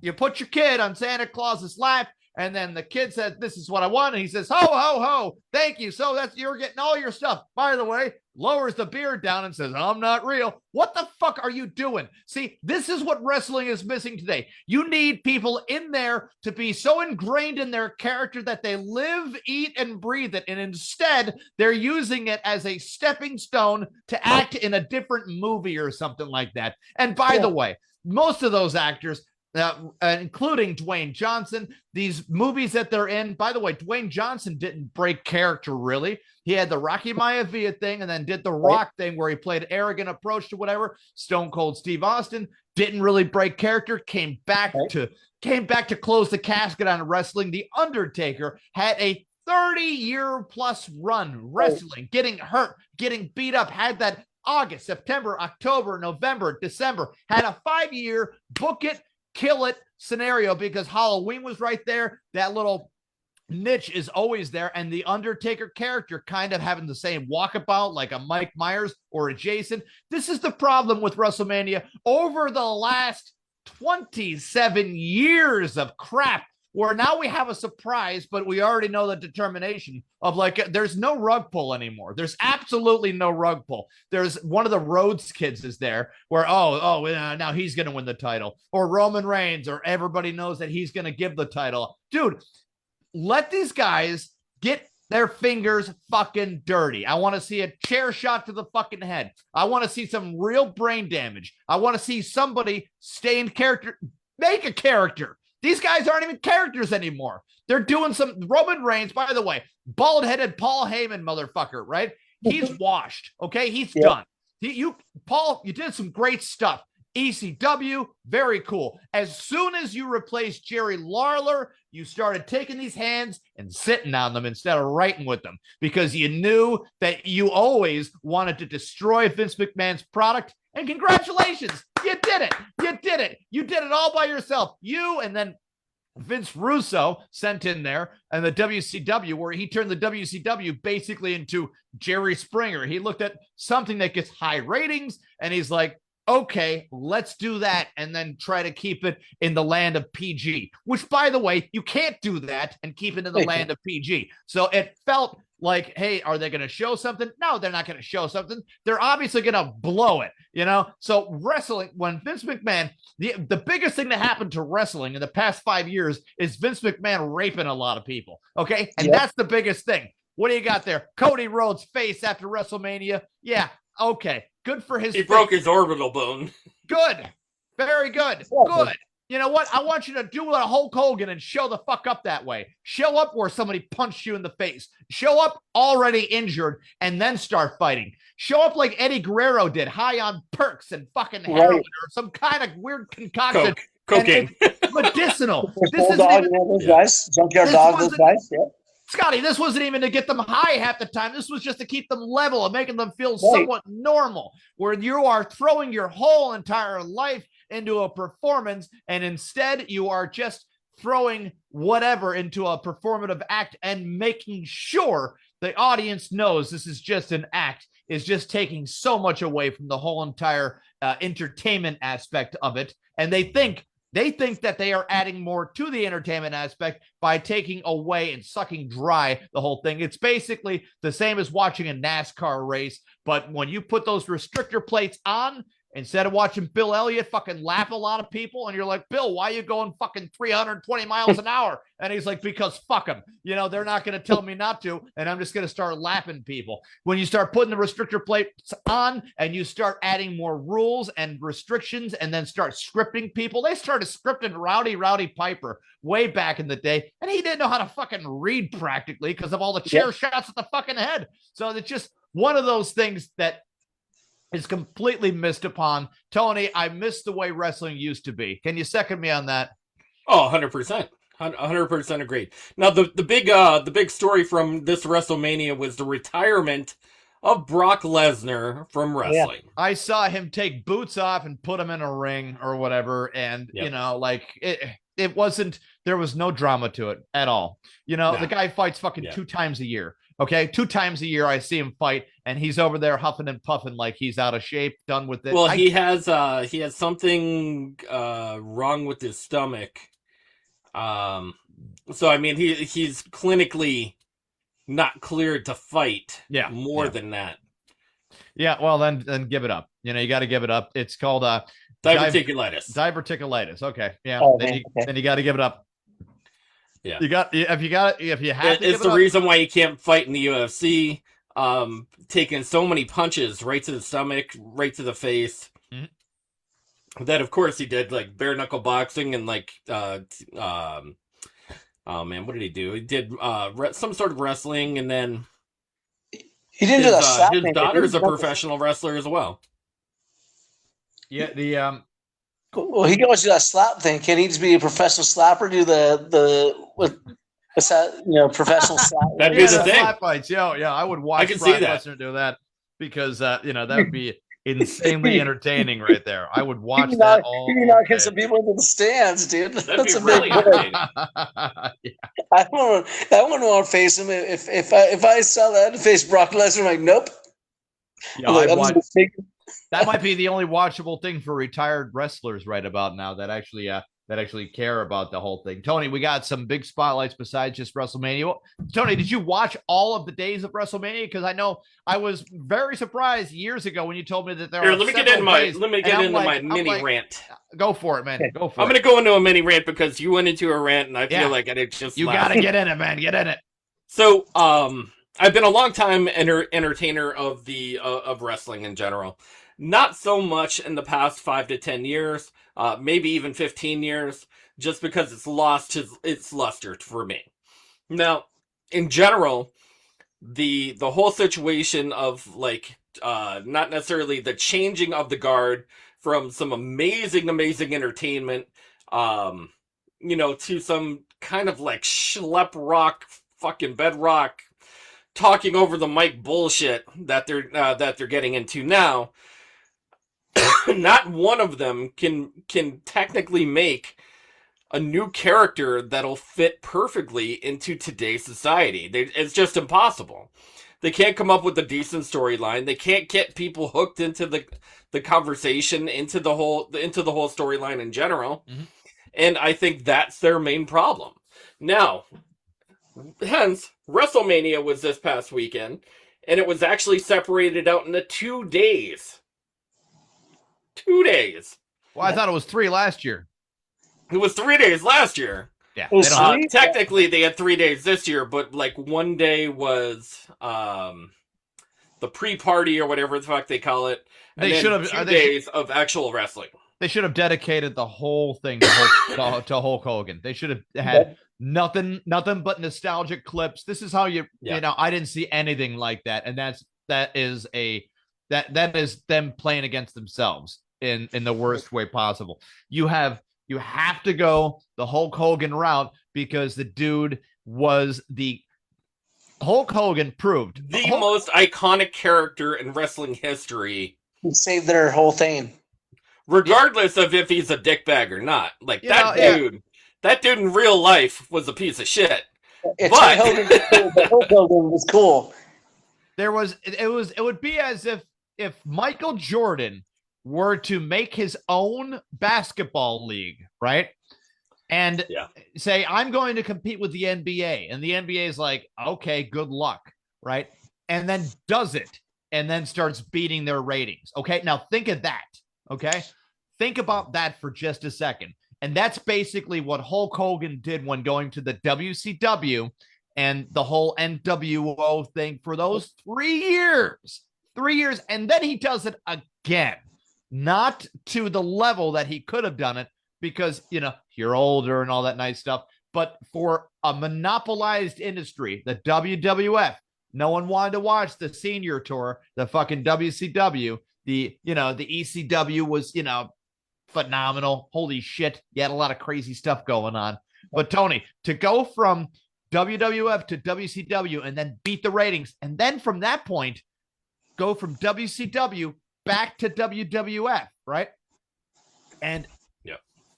Speaker 2: You put your kid on Santa Claus's lap, and then the kid says, this is what I want. And he says, ho, ho, ho. Thank you. So you're getting all your stuff. By the way, lowers the beard down and says, I'm not real. What the fuck are you doing? See, this is what wrestling is missing today. You need people in there to be so ingrained in their character that they live, eat, and breathe it. And instead, they're using it as a stepping stone to act in a different movie or something like that. And by the way, most of those actors, including Dwayne Johnson, these movies that they're in, by the way, Dwayne Johnson didn't break character really. He had the Rocky Maivia thing, and then did the Rock thing where he played arrogant approach to whatever. Stone Cold Steve Austin didn't really break character, came back to close the casket on wrestling. The Undertaker had a 30-year plus run wrestling, getting hurt, getting beat up, had that August, September, October, November, December, had a 5-year book it, kill it scenario, because Halloween was right there. That little niche is always there. And the Undertaker character kind of having the same walkabout like a Mike Myers or a Jason. This is the problem with WrestleMania. Over the last 27 years of crap, where now we have a surprise, but we already know the determination of like, there's no rug pull anymore. There's absolutely no rug pull. There's one of the Rhodes kids is there where, now he's going to win the title, or Roman Reigns, or everybody knows that he's going to give the title. Dude, let these guys get their fingers fucking dirty. I want to see a chair shot to the fucking head. I want to see some real brain damage. I want to see somebody stay in character, make a character. These guys aren't even characters anymore. They're doing some Roman Reigns, by the way, bald-headed Paul Heyman motherfucker, right? He's washed, okay? He's done. Paul, you did some great stuff. ECW, very cool. As soon as you replaced Jerry Lawler, you started taking these hands and sitting on them instead of writing with them, because you knew that you always wanted to destroy Vince McMahon's product. And congratulations, you did it. You did it. You did it all by yourself. You, and then Vince Russo sent in there, and the WCW, where he turned the WCW basically into Jerry Springer. He looked at something that gets high ratings, and he's like, okay, let's do that, and then try to keep it in the land of PG, which, by the way, you can't do that and keep it in the land of PG. So it felt like, hey, are they going to show something? No, they're not going to show something. They're obviously going to blow it, you know? So wrestling, when Vince McMahon, the biggest thing that happened to wrestling in the past 5 years is Vince McMahon raping a lot of people, okay? And that's the biggest thing. What do you got there? Cody Rhodes' face after WrestleMania? Yeah, okay. Good for his
Speaker 1: He broke his orbital bone.
Speaker 2: Good. Very good. Good. You know what? I want you to do a Hulk Hogan and show the fuck up that way. Show up where somebody punched you in the face. Show up already injured and then start fighting. Show up like Eddie Guerrero did, high on perks and fucking heroin or some kind of weird concoction.
Speaker 1: Cocaine.
Speaker 2: Medicinal.
Speaker 3: This is those guys. Junkyard Dog, those guys. Yeah.
Speaker 2: Scotty, this wasn't even to get them high half the time. This was just to keep them level and making them feel somewhat normal, where you are throwing your whole entire life into a performance, and instead you are just throwing whatever into a performative act and making sure the audience knows this is just an act, is just taking so much away from the whole entire entertainment aspect of it. And they think that they are adding more to the entertainment aspect by taking away and sucking dry the whole thing. It's basically the same as watching a NASCAR race, but when you put those restrictor plates on Instead of watching Bill Elliott fucking lap a lot of people, and you're like, Bill, why are you going fucking 320 miles an hour? And he's like, because fuck them. They're not going to tell me not to, and I'm just going to start lapping people. When you start putting the restrictor plates on and you start adding more rules and restrictions and then start scripting people, they started scripting Rowdy Piper way back in the day, and he didn't know how to fucking read practically because of all the chair shots at the fucking head. So it's just one of those things that is completely missed upon. Tony, I miss the way wrestling used to be. Can you second me on that?
Speaker 1: Oh, 100%. 100% agreed. Now, the big story from this WrestleMania was the retirement of Brock Lesnar from wrestling.
Speaker 2: Yeah. I saw him take boots off and put them in a ring or whatever. And, it wasn't, there was no drama to it at all. The guy fights fucking 2 times a year. Okay, 2 times a year I see him fight, and he's over there huffing and puffing like he's out of shape, done with it.
Speaker 1: Well, he has something wrong with his stomach. So I mean, he's clinically not cleared to fight. More than that. Yeah,
Speaker 2: well then give it up. You got to give it up. It's called
Speaker 1: diverticulitis.
Speaker 2: Diverticulitis. Okay, yeah.
Speaker 3: Oh,
Speaker 2: then you got to give it up.
Speaker 1: Yeah,
Speaker 2: if you have to.
Speaker 1: It's the reason why you can't fight in the UFC. Taking so many punches right to the stomach, right to the face. Mm-hmm. That, of course, he did like bare knuckle boxing and like oh man, what did he do? He did some sort of wrestling, and then
Speaker 3: he didn't do that.
Speaker 1: His daughter's a professional wrestler as well.
Speaker 2: Yeah,
Speaker 3: well, he can always do that slap thing. Can he just be a professional slapper? Do what's that? Professional slap.
Speaker 1: That'd be the thing.
Speaker 2: Slap fights. Yeah. I would watch.
Speaker 1: I can see that.
Speaker 2: Lesnar do that because that would be insanely entertaining right there. I would watch that all.
Speaker 3: You not get some people into the stands, dude.
Speaker 1: That's a really entertaining.
Speaker 3: I wouldn't want to face him if I saw that face Brock Lesnar. I'm like, nope.
Speaker 2: Yeah, that might be the only watchable thing for retired wrestlers right about now that actually care about the whole thing. Tony, we got some big spotlights besides just WrestleMania. Tony, did you watch all of the days of WrestleMania? Because I know I was very surprised years ago when you told me that there
Speaker 1: Let me get into my mini rant.
Speaker 2: Go for it, man. Go for it.
Speaker 1: I'm going to go into a mini rant because you went into a rant and I feel like I just
Speaker 2: you got to get in it, man. Get in it.
Speaker 1: So, I've been a long time entertainer of of wrestling in general. Not so much in the past 5 to 10 years, maybe even 15 years, just because it's lost its luster for me. Now, in general, the whole situation of like not necessarily the changing of the guard from some amazing entertainment, to some kind of like schlep rock, fucking bedrock, talking over the mic bullshit that they're getting into now. Not one of them can technically make a new character that'll fit perfectly into today's society. It's just impossible. They can't come up with a decent storyline. They can't get people hooked into the conversation, into the whole storyline in general. Mm-hmm. And I think that's their main problem. Now, hence, WrestleMania was this past weekend, and it was actually separated out into 2 days. 2 days.
Speaker 2: Well, I thought it was 3 last year.
Speaker 1: It was 3 days last year.
Speaker 2: Yeah.
Speaker 1: Technically, they had 3 days this year, but like one day was the pre-party or whatever the fuck they call it. And they should have 2 days of actual wrestling.
Speaker 2: They should have dedicated the whole thing to Hulk Hogan. They should have had nothing but nostalgic clips. This is how I didn't see anything like that, and that is them playing against themselves in the worst way possible. You have to go the Hulk Hogan route because the dude was Hulk Hogan proved
Speaker 1: the most iconic character in wrestling history.
Speaker 3: He saved their whole thing.
Speaker 1: Regardless of if he's a dickbag or not. Like that dude in real life was a piece of shit.
Speaker 3: Hulk Hogan was cool.
Speaker 2: It would be as if Michael Jordan were to make his own basketball league, right? And say, I'm going to compete with the NBA. And the NBA is like, okay, good luck, right? And then does it, and then starts beating their ratings. Okay, now think of that. Okay. Think about that for just a second. And that's basically what Hulk Hogan did when going to the WCW and the whole NWO thing for those 3 years. 3 years. And then he does it again, not to the level that he could have done it because, you're older and all that nice stuff. But for a monopolized industry, the WWF, no one wanted to watch the senior tour, the fucking WCW. The ECW was, phenomenal. Holy shit. You had a lot of crazy stuff going on. But Tony, to go from WWF to WCW and then beat the ratings, and then from that point, go from WCW back to WWF, right? And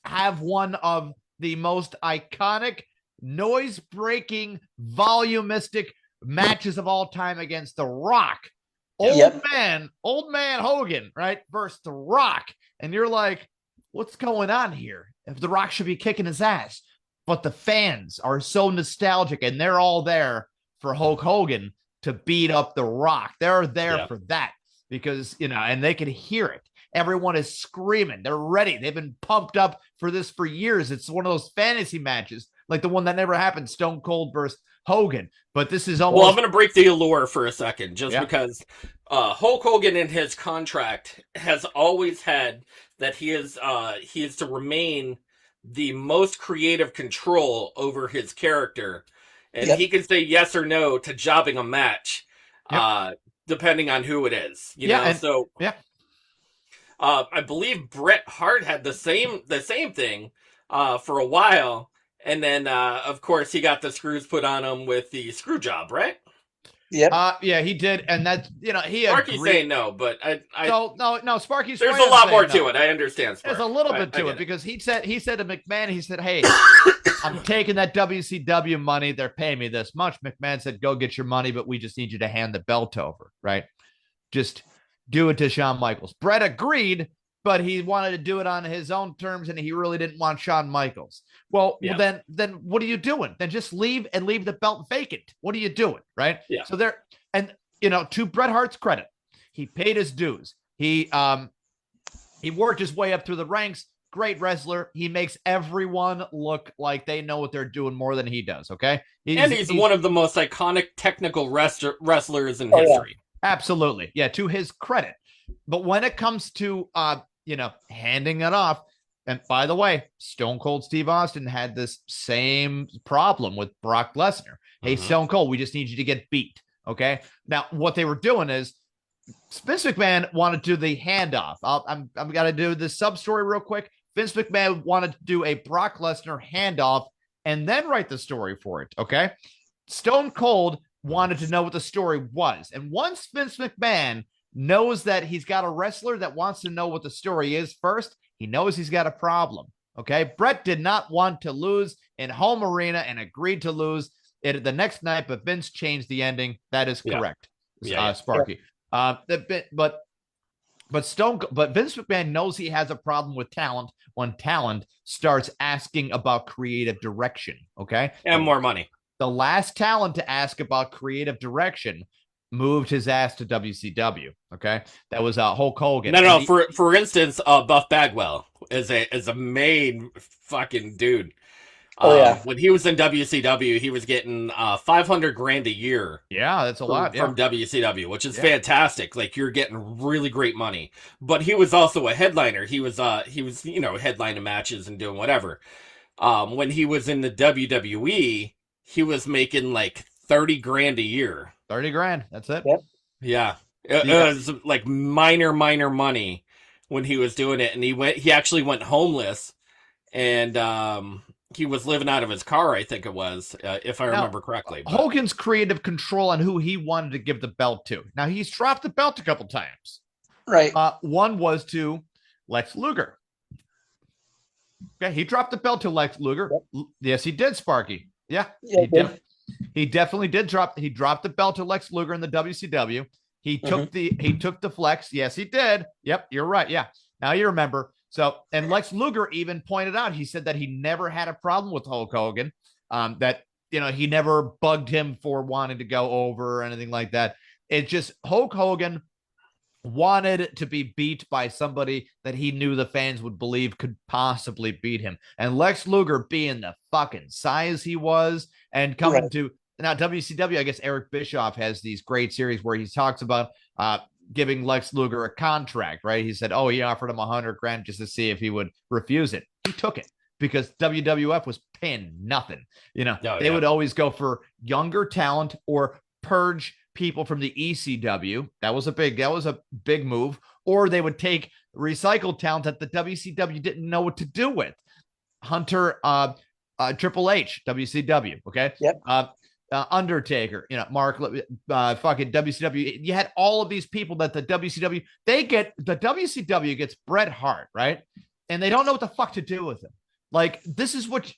Speaker 2: have one of the most iconic, noise-breaking, volumistic matches of all time against The Rock. Old man Hogan, right? Versus The Rock. And you're like, what's going on here? If The Rock should be kicking his ass. But the fans are so nostalgic and they're all there for Hulk Hogan to beat up The Rock. They're there for that because, and they can hear it. Everyone is screaming. They're ready. They've been pumped up for this for years. It's one of those fantasy matches, like the one that never happened, Stone Cold versus Hogan. But this is almost...
Speaker 1: Well, I'm going to break the allure for a second, just because Hulk Hogan in his contract has always had that he is to remain the most creative control over his character. And he can say yes or no to jobbing a match, depending on who it is. You know? I believe Bret Hart had the same thing for a while, and then of course he got the screws put on him with the screw job, right?
Speaker 3: Yep.
Speaker 2: He did, and that's he.
Speaker 1: Sparky's saying no, but
Speaker 2: no. Sparky's.
Speaker 1: There's a lot more to it. I understand. Sparky.
Speaker 2: There's a little bit to it because he said to McMahon, he said, "Hey, I'm taking that WCW money. They're paying me this much." McMahon said, "Go get your money, but we just need you to hand the belt over, right? Just do it to Shawn Michaels." Bret agreed, but he wanted to do it on his own terms, and he really didn't want Shawn Michaels. Well, then what are you doing? Then just leave and leave the belt vacant. What are you doing, right?
Speaker 1: Yeah.
Speaker 2: So to Bret Hart's credit, he paid his dues. He worked his way up through the ranks. Great wrestler. He makes everyone look like they know what they're doing more than he does. Okay,
Speaker 1: he's one of the most iconic technical wrestlers in history.
Speaker 2: Yeah. Absolutely. Yeah, to his credit. But when it comes to, handing it off, and by the way, Stone Cold Steve Austin had this same problem with Brock Lesnar. Hey, Stone Cold, we just need you to get beat. Okay. Now, what they were doing is Vince McMahon wanted to do the handoff. I'm going to do the sub story real quick. Vince McMahon wanted to do a Brock Lesnar handoff and then write the story for it. Okay. Stone Cold wanted to know what the story was. And once Vince McMahon knows that he's got a wrestler that wants to know what the story is first, he knows he's got a problem. Okay. Bret did not want to lose in home arena and agreed to lose it the next night, but Vince changed the ending. That is correct. Sparky. But Vince McMahon knows he has a problem with talent when talent starts asking about creative direction. Okay.
Speaker 1: And more money.
Speaker 2: The last talent to ask about creative direction moved his ass to WCW. Okay, that was Hulk Hogan.
Speaker 1: No. For instance, Buff Bagwell is a main fucking dude. When he was in WCW, he was getting $500,000 a year.
Speaker 2: Yeah, that's a lot
Speaker 1: from WCW, which is fantastic. Like, you're getting really great money. But he was also a headliner. He was headlining matches and doing whatever. When he was in the WWE, he was making like $30,000 a year.
Speaker 2: $30,000. That's it.
Speaker 3: Yep.
Speaker 1: Yeah. It was like minor money when he was doing it. And he actually went homeless, and he was living out of his car, I think it was, if I remember correctly. But
Speaker 2: Hogan's creative control on who he wanted to give the belt to. Now, he's dropped the belt a couple times.
Speaker 3: Right.
Speaker 2: One was to Lex Luger. Okay, he dropped the belt to Lex Luger. Yep. Yes, he did, Sparky. Yeah, he definitely did drop. He dropped the belt to Lex Luger in the WCW. He took the flex. Yes, he did. Yep, you're right. Yeah, now you remember. So, and Lex Luger even pointed out, he said that he never had a problem with Hulk Hogan. That he never bugged him for wanting to go over or anything like that. It just Hulk Hogan wanted to be beat by somebody that he knew the fans would believe could possibly beat him. And Lex Luger, being the fucking size he was, and coming to now WCW, I guess Eric Bischoff has these great series where he talks about giving Lex Luger a contract, right? He said, oh, he offered him $100,000 just to see if he would refuse it. He took it because WWF was paying nothing. They would always go for younger talent or purge people from the ECW. That was a big move. Or they would take recycled talent that the WCW didn't know what to do with. Hunter, Triple H, WCW. Okay.
Speaker 3: Yep.
Speaker 2: Undertaker, Mark, fucking WCW. You had all of these people that the WCW gets Bret Hart, right? And they don't know what the fuck to do with him. Like, this is what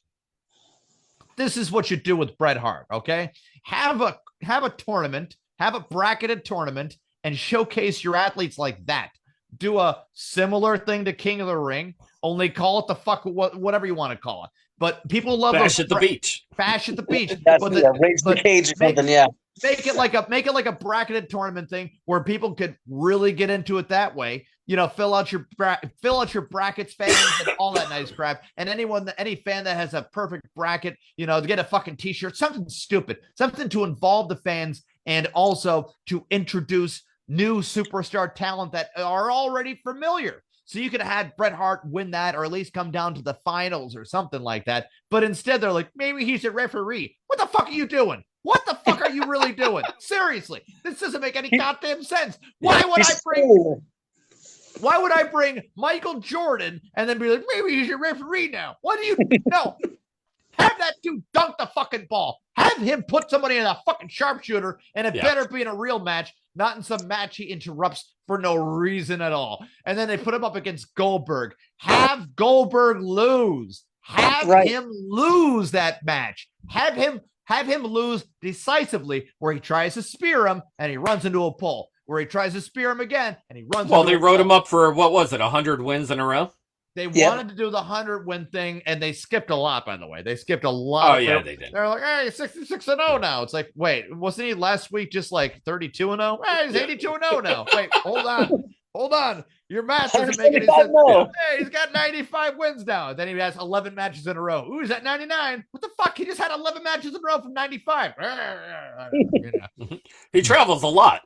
Speaker 2: you do with Bret Hart. Okay. Have a tournament, have a bracketed tournament, and showcase your athletes like that. Do a similar thing to King of the Ring, only call it whatever you want to call it. But people love
Speaker 1: Bash at the Beach.
Speaker 2: Bash at the Beach.
Speaker 3: Raise the cage or something. Yeah.
Speaker 2: Make it like a bracketed tournament thing where people could really get into it that way. Fill out your brackets, fans, and all that nice crap. And any fan that has a perfect bracket, to get a fucking t-shirt, something stupid, something to involve the fans, and also to introduce new superstar talent that are already familiar. So you could have had Bret Hart win that, or at least come down to the finals or something like that. But instead, they're like, maybe he's a referee. What the fuck are you doing? What the fuck are you really doing? Seriously, this doesn't make any goddamn sense. Why would I bring Michael Jordan and then be like, maybe he's your referee now? What do you know? Have that dude dunk the fucking ball. Have him put somebody in a fucking sharpshooter, and it better be in a real match, not in some match he interrupts for no reason at all. And then they put him up against Goldberg. Have Goldberg lose. Have him lose that match. Have him lose decisively, where he tries to spear him and he runs into a pole. Where he tries to spear him again and he runs.
Speaker 1: Well, they wrote him up for, what was it, 100 wins in a row?
Speaker 2: They wanted to do the 100-win thing, and they skipped a lot, by the way. They skipped a lot.
Speaker 1: Oh, yeah, they did.
Speaker 2: They're like, hey, 66-0 now. It's like, wait, wasn't he last week just like 32-0? Hey, he's 82-0 now. Wait, hold on. Your math doesn't make any sense. Hey, he's got 95 wins now. Then he has 11 matches in a row. Ooh, he's at 99. What the fuck? He just had 11 matches in a row from 95.
Speaker 1: He travels a lot.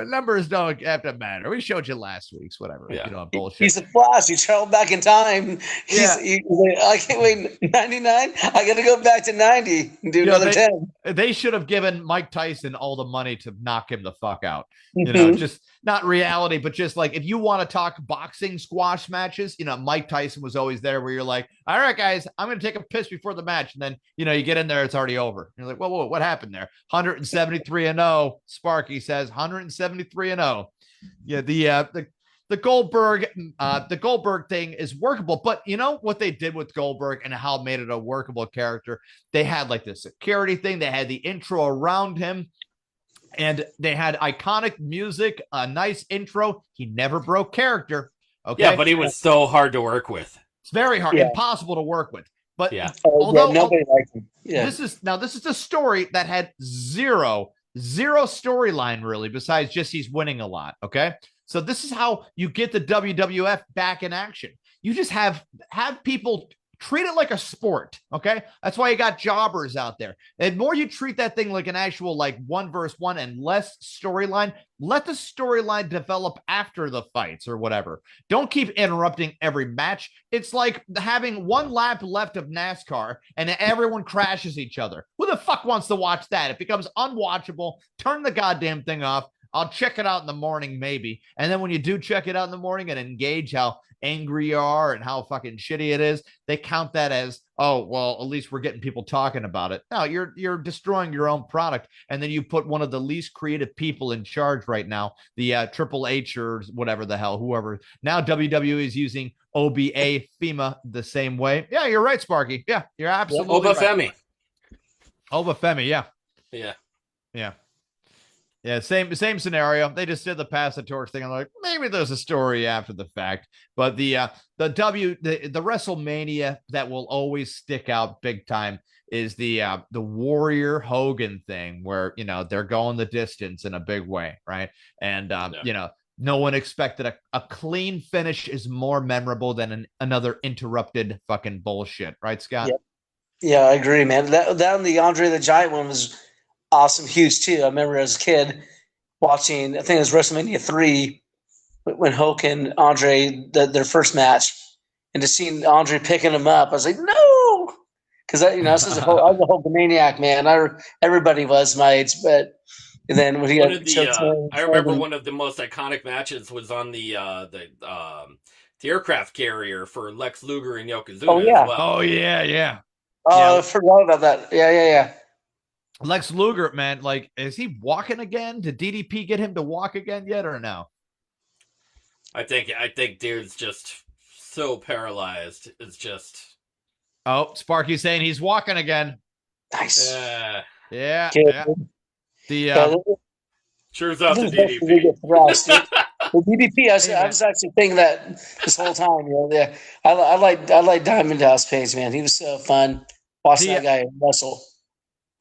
Speaker 2: Numbers don't have to matter. We showed you last week's, whatever. Bullshit.
Speaker 3: He's a Flash. He traveled back in time. I can't wait. 99. I got to go back to 90 and do another 10.
Speaker 2: They should have given Mike Tyson all the money to knock him the fuck out. Just not reality, but just like, if you want to talk boxing squash matches, Mike Tyson was always there, where you're like, all right, guys, I'm going to take a piss before the match. And then, you get in there, it's already over. You're like, whoa, what happened there? 173-0. Sparky says 173-0. Yeah. The Goldberg thing is workable, but what they did with Goldberg and how it made it a workable character? They had like the security thing. They had the intro around him. And they had iconic music, a nice intro. He never broke character. Okay.
Speaker 1: Yeah, but he was so hard to work with.
Speaker 2: It's very hard, impossible to work with. But
Speaker 3: nobody liked him. Yeah.
Speaker 2: This is a story that had zero storyline really, besides just he's winning a lot. Okay. So this is how you get the WWF back in action. You just have people treat it like a sport, okay? That's why you got jobbers out there. And more you treat that thing like an actual, like, 1-versus-1 and less storyline, let the storyline develop after the fights or whatever. Don't keep interrupting every match. It's like having one lap left of NASCAR and everyone crashes each other. Who the fuck wants to watch that? It becomes unwatchable. Turn the goddamn thing off. I'll check it out in the morning, maybe. And then when you do check it out in the morning and engage how angry you are and how fucking shitty it is, they count that as, oh, well, at least we're getting people talking about it. No, you're destroying your own product. And then you put one of the least creative people in charge right now, the Triple H or whatever the hell, whoever. Now WWE is using OBA FEMA the same way. Yeah, you're right, Sparky. Yeah, you're absolutely
Speaker 1: Obafemi.
Speaker 2: Right. Obafemi, yeah.
Speaker 1: Yeah.
Speaker 2: Yeah. Yeah, same scenario. They just did the pass the torch thing. I'm like, maybe there's a story after the fact. But the WrestleMania that will always stick out big time is the Warrior Hogan thing, where they're going the distance in a big way, right? And no one expected a clean finish is more memorable than another interrupted fucking bullshit, right, Scott?
Speaker 3: Yep. Yeah, I agree, man. That and the Andre the Giant one was awesome, huge too. I remember as a kid watching, I think it was WrestleMania 3 when Hulk and Andre, their first match, and just seeing Andre picking him up, I was like, no! Because I was a Hulkamaniac, man. Everybody was my age, but and then when he got
Speaker 1: I remember one of the most iconic matches was on the aircraft carrier for Lex Luger and Yokozuna.
Speaker 3: Oh yeah,
Speaker 1: as well.
Speaker 2: Oh yeah.
Speaker 3: Oh, I forgot about that. Yeah.
Speaker 2: Lex Luger, man, like, is he walking again? Did DDP get him to walk again yet, or no?
Speaker 1: I think dude's just so paralyzed. It's just.
Speaker 2: Oh, Sparky's saying he's walking again.
Speaker 3: Nice.
Speaker 2: Yeah.
Speaker 3: The
Speaker 1: Cheers out to DDP.
Speaker 3: The DDP, I was actually thinking that this whole time. I like Diamond Dallas Page, man. He was so fun watching that guy wrestle.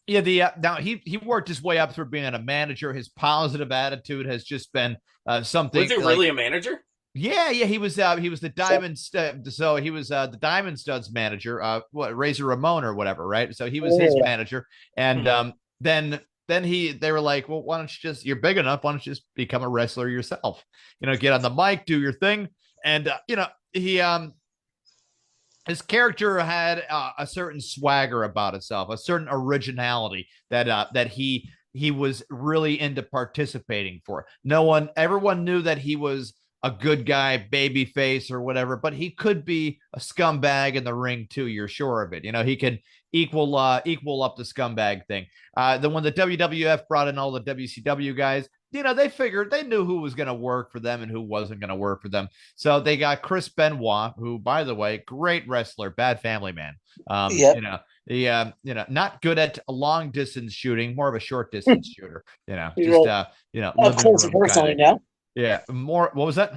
Speaker 2: Yeah, now he worked his way up through being a manager. His positive attitude has just been something.
Speaker 1: Was he really a manager?
Speaker 2: Yeah, he was the Diamond Stud. So he was the Diamond Studs manager, Razor Ramon or whatever, right? So he was his manager, and then they were like, well, why don't you you're big enough, why don't you just become a wrestler yourself? Get on the mic, do your thing, and he his character had a certain swagger about itself, a certain originality that he was really into participating for. Everyone knew that he was a good guy, baby face or whatever, but he could be a scumbag in the ring too. You're sure of it. He could equal up the scumbag thing. Then when the WWF brought in all the WCW guys, they knew who was going to work for them and who wasn't going to work for them. So they got Chris Benoit, who, by the way, great wrestler, bad family man. Not good at long distance shooting, more of a short distance shooter.
Speaker 3: Up close and personal, now.
Speaker 2: Yeah, more. What was that?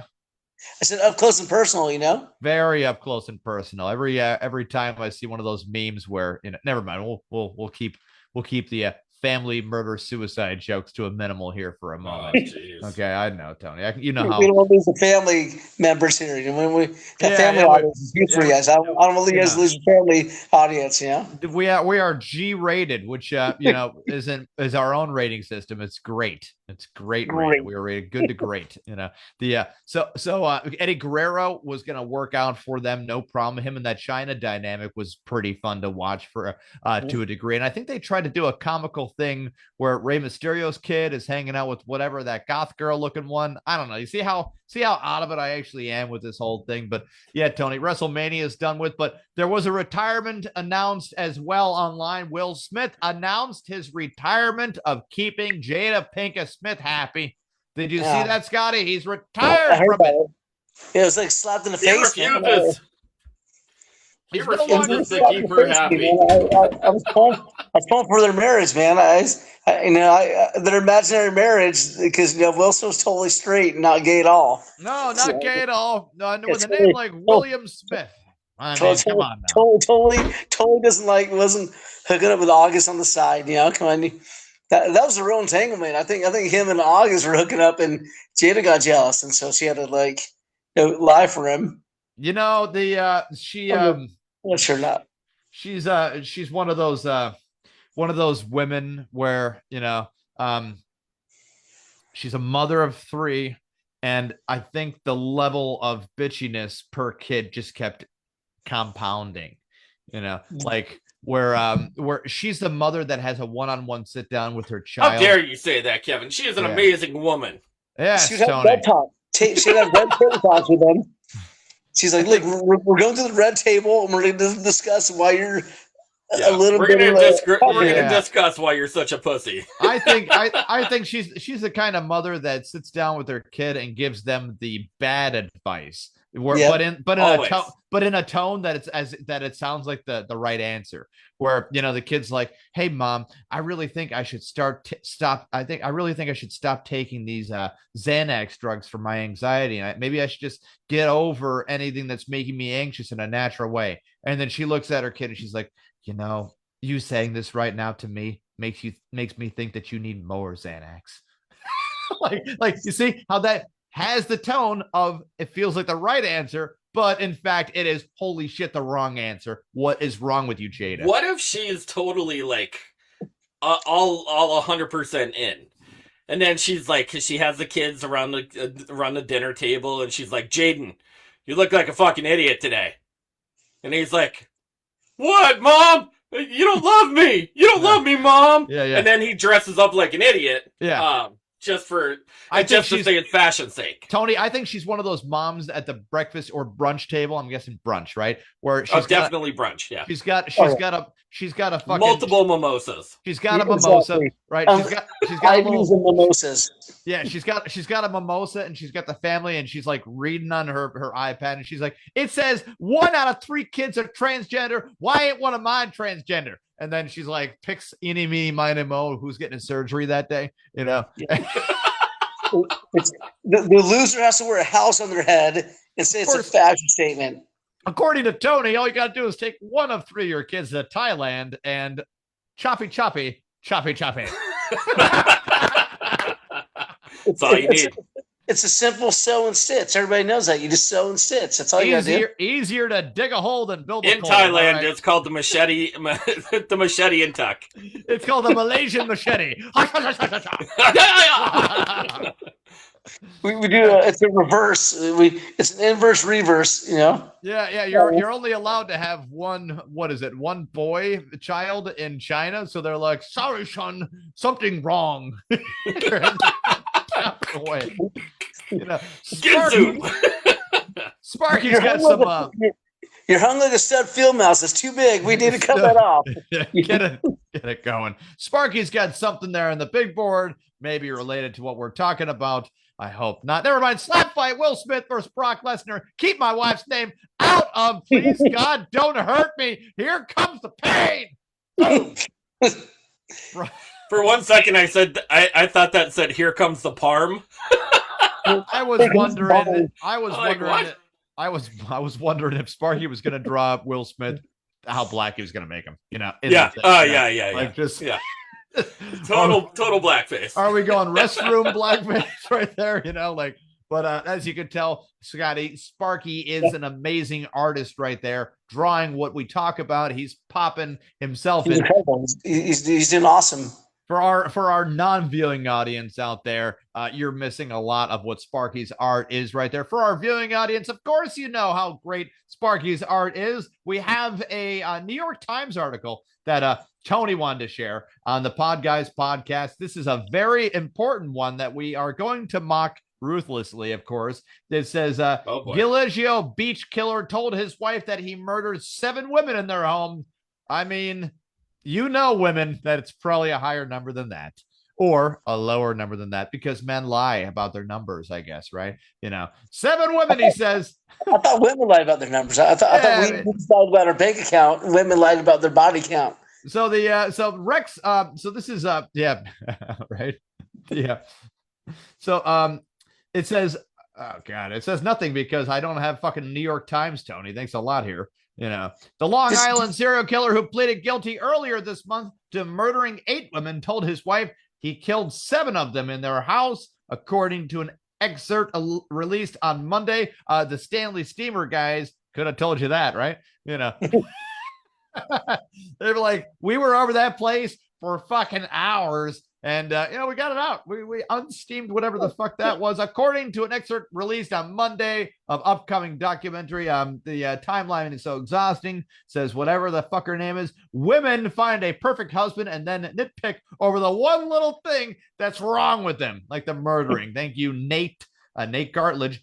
Speaker 3: I said up close and personal,
Speaker 2: Very up close and personal. Every time I see one of those memes where never mind. We'll keep the family murder suicide jokes to a minimal here for a moment. Okay, I know, Tony. How
Speaker 3: we don't want to lose the family members here. Family audience is huge for you guys. I don't want you guys to lose your family audience.
Speaker 2: We are G-rated, which is our own rating system. It's great. It's great. We were rated good to great. So Eddie Guerrero was going to work out for them, no problem. Him and that China dynamic was pretty fun to watch to a degree, and I think they tried to do a comical thing where Rey Mysterio's kid is hanging out with whatever that goth girl looking one. I don't know. You see how out of it I actually am with this whole thing. But yeah, Tony, WrestleMania is done with, but there was a retirement announced as well online. Will Smith announced his retirement of keeping Jada Pinkett Smith happy. Did you see that, Scotty? He's retired from it.
Speaker 3: It was like slapped in the face.
Speaker 1: He refuses to keep her happy.
Speaker 3: I was calling for their marriage, man. Their imaginary marriage, because Will Smith's totally straight and not gay at all.
Speaker 2: No, not gay at all. No, with a name like William Smith. Come on
Speaker 3: now. Totally wasn't hooking up with August on the side. Come on. That was a real entanglement. I think him and August were hooking up, and Jada got jealous, and so she had to lie for him. Sure not.
Speaker 2: She's one of those women where she's a mother of 3, and I think the level of bitchiness per kid just kept compounding. Where she's the mother that has a one-on-one sit down with her child.
Speaker 1: How dare you say that, Kevin? She is an amazing woman.
Speaker 2: Yeah,
Speaker 3: she'd have red talk. She'd have red talks with them. She's like, look, we're going to the red table and we're going to discuss why you're a little bit.
Speaker 1: We're going to discuss why you're such a pussy.
Speaker 2: I think she's the kind of mother that sits down with her kid and gives them the bad advice, But in a tone that it sounds like the right answer. Where the kid's like, "Hey, mom, I really think I should stop. I really think I should stop taking these Xanax drugs for my anxiety, and maybe I should just get over anything that's making me anxious in a natural way." And then she looks at her kid and she's like, "You saying this right now to me makes me think that you need more Xanax." like you see how that has the tone of it feels like the right answer, but in fact it is holy shit the wrong answer. What is wrong with you, Jada?
Speaker 1: What if she is totally like all 100% in, and then she's like, because she has the kids around the dinner table, and she's like, "Jaden, you look like a fucking idiot today," and he's like, "What, Mom? You don't love me. You don't love me, Mom."
Speaker 2: Yeah.
Speaker 1: And then he dresses up like an idiot.
Speaker 2: Yeah.
Speaker 1: Just to say it's fashion's sake.
Speaker 2: Tony, I think she's one of those moms at the breakfast or brunch table. I'm guessing brunch, right? Where she's
Speaker 1: definitely brunch. Yeah.
Speaker 2: She's got a fucking
Speaker 1: multiple mimosas.
Speaker 2: She's got a mimosa, right? She's got a little
Speaker 3: mimosas.
Speaker 2: Yeah, she's got a mimosa and she's got the family and she's like reading on her iPad and she's like, "It says 1 out of 3 kids are transgender. Why ain't one of mine transgender?" And then she's like, picks eeny, meeny, miny, mo, who's getting surgery that day,
Speaker 3: Yeah. The loser has to wear a house on their head and say it's a fashion statement.
Speaker 2: According to Tony, all you got to do is take 1 of 3 of your kids to Thailand and choppy.
Speaker 1: That's all you need.
Speaker 3: It's a simple sew and stitch. Everybody knows that. You just sew and stitch. That's all you got to do.
Speaker 2: Easier to dig a hole than build a
Speaker 1: In Thailand, right? It's called the machete, the machete and tuck.
Speaker 2: It's called the Malaysian machete.
Speaker 3: we do. It's a reverse. It's an inverse reverse.
Speaker 2: Yeah. You're only allowed to have one. What is it? One boy child in China. So they're like, "Sorry, son, something wrong." Away. Sparky's got some.
Speaker 3: You're hung like a stud field mouse. It's too big. We need to cut that off.
Speaker 2: Get it going. Sparky's got something there on the big board, maybe related to what we're talking about. I hope not. Never mind. Slap fight. Will Smith versus Brock Lesnar. Keep my wife's name out of. Please, God, don't hurt me. Here comes the pain.
Speaker 1: For 1 second, I thought that said, "Here comes the parm."
Speaker 2: I was wondering if Sparky was going to draw up Will Smith, how black he was going to make him.
Speaker 1: Yeah. Total blackface.
Speaker 2: Are we going restroom blackface right there? But as you can tell, Scotty, Sparky is an amazing artist right there, drawing what we talk about. He's popping himself in.
Speaker 3: He's doing awesome.
Speaker 2: For our non-viewing audience out there, you're missing a lot of what Sparky's art is right there. For our viewing audience, of course, you know how great Sparky's art is. We have a New York Times article that Tony wanted to share on the Podguyz Podcast. This is a very important one that we are going to mock ruthlessly, of course. It says, Giligio beach killer told his wife that he murdered 7 women in their home. I mean, women, that it's probably a higher number than that or a lower number than that because men lie about their numbers, I guess, right? 7 women, he says.
Speaker 3: I thought women lied about their numbers. I thought we lied about our bank account and women lied about their body count.
Speaker 2: So Rex, so this is, right? Yeah. So it says, oh God, it says nothing because I don't have fucking New York Times, Tony. Thanks a lot here. The Long Island serial killer who pleaded guilty earlier this month to murdering 8 women told his wife he killed 7 of them in their house, according to an excerpt released on Monday. The Stanley Steamer guys could have told you that, right? They were like, we were over that place for fucking hours. And, we got it out. We unsteamed whatever the fuck that was, according to an excerpt released on Monday of upcoming documentary. The timeline is so exhausting. Says whatever the fuck her name is, women find a perfect husband and then nitpick over the one little thing that's wrong with them, like the murdering. Thank you, Nate Gartledge.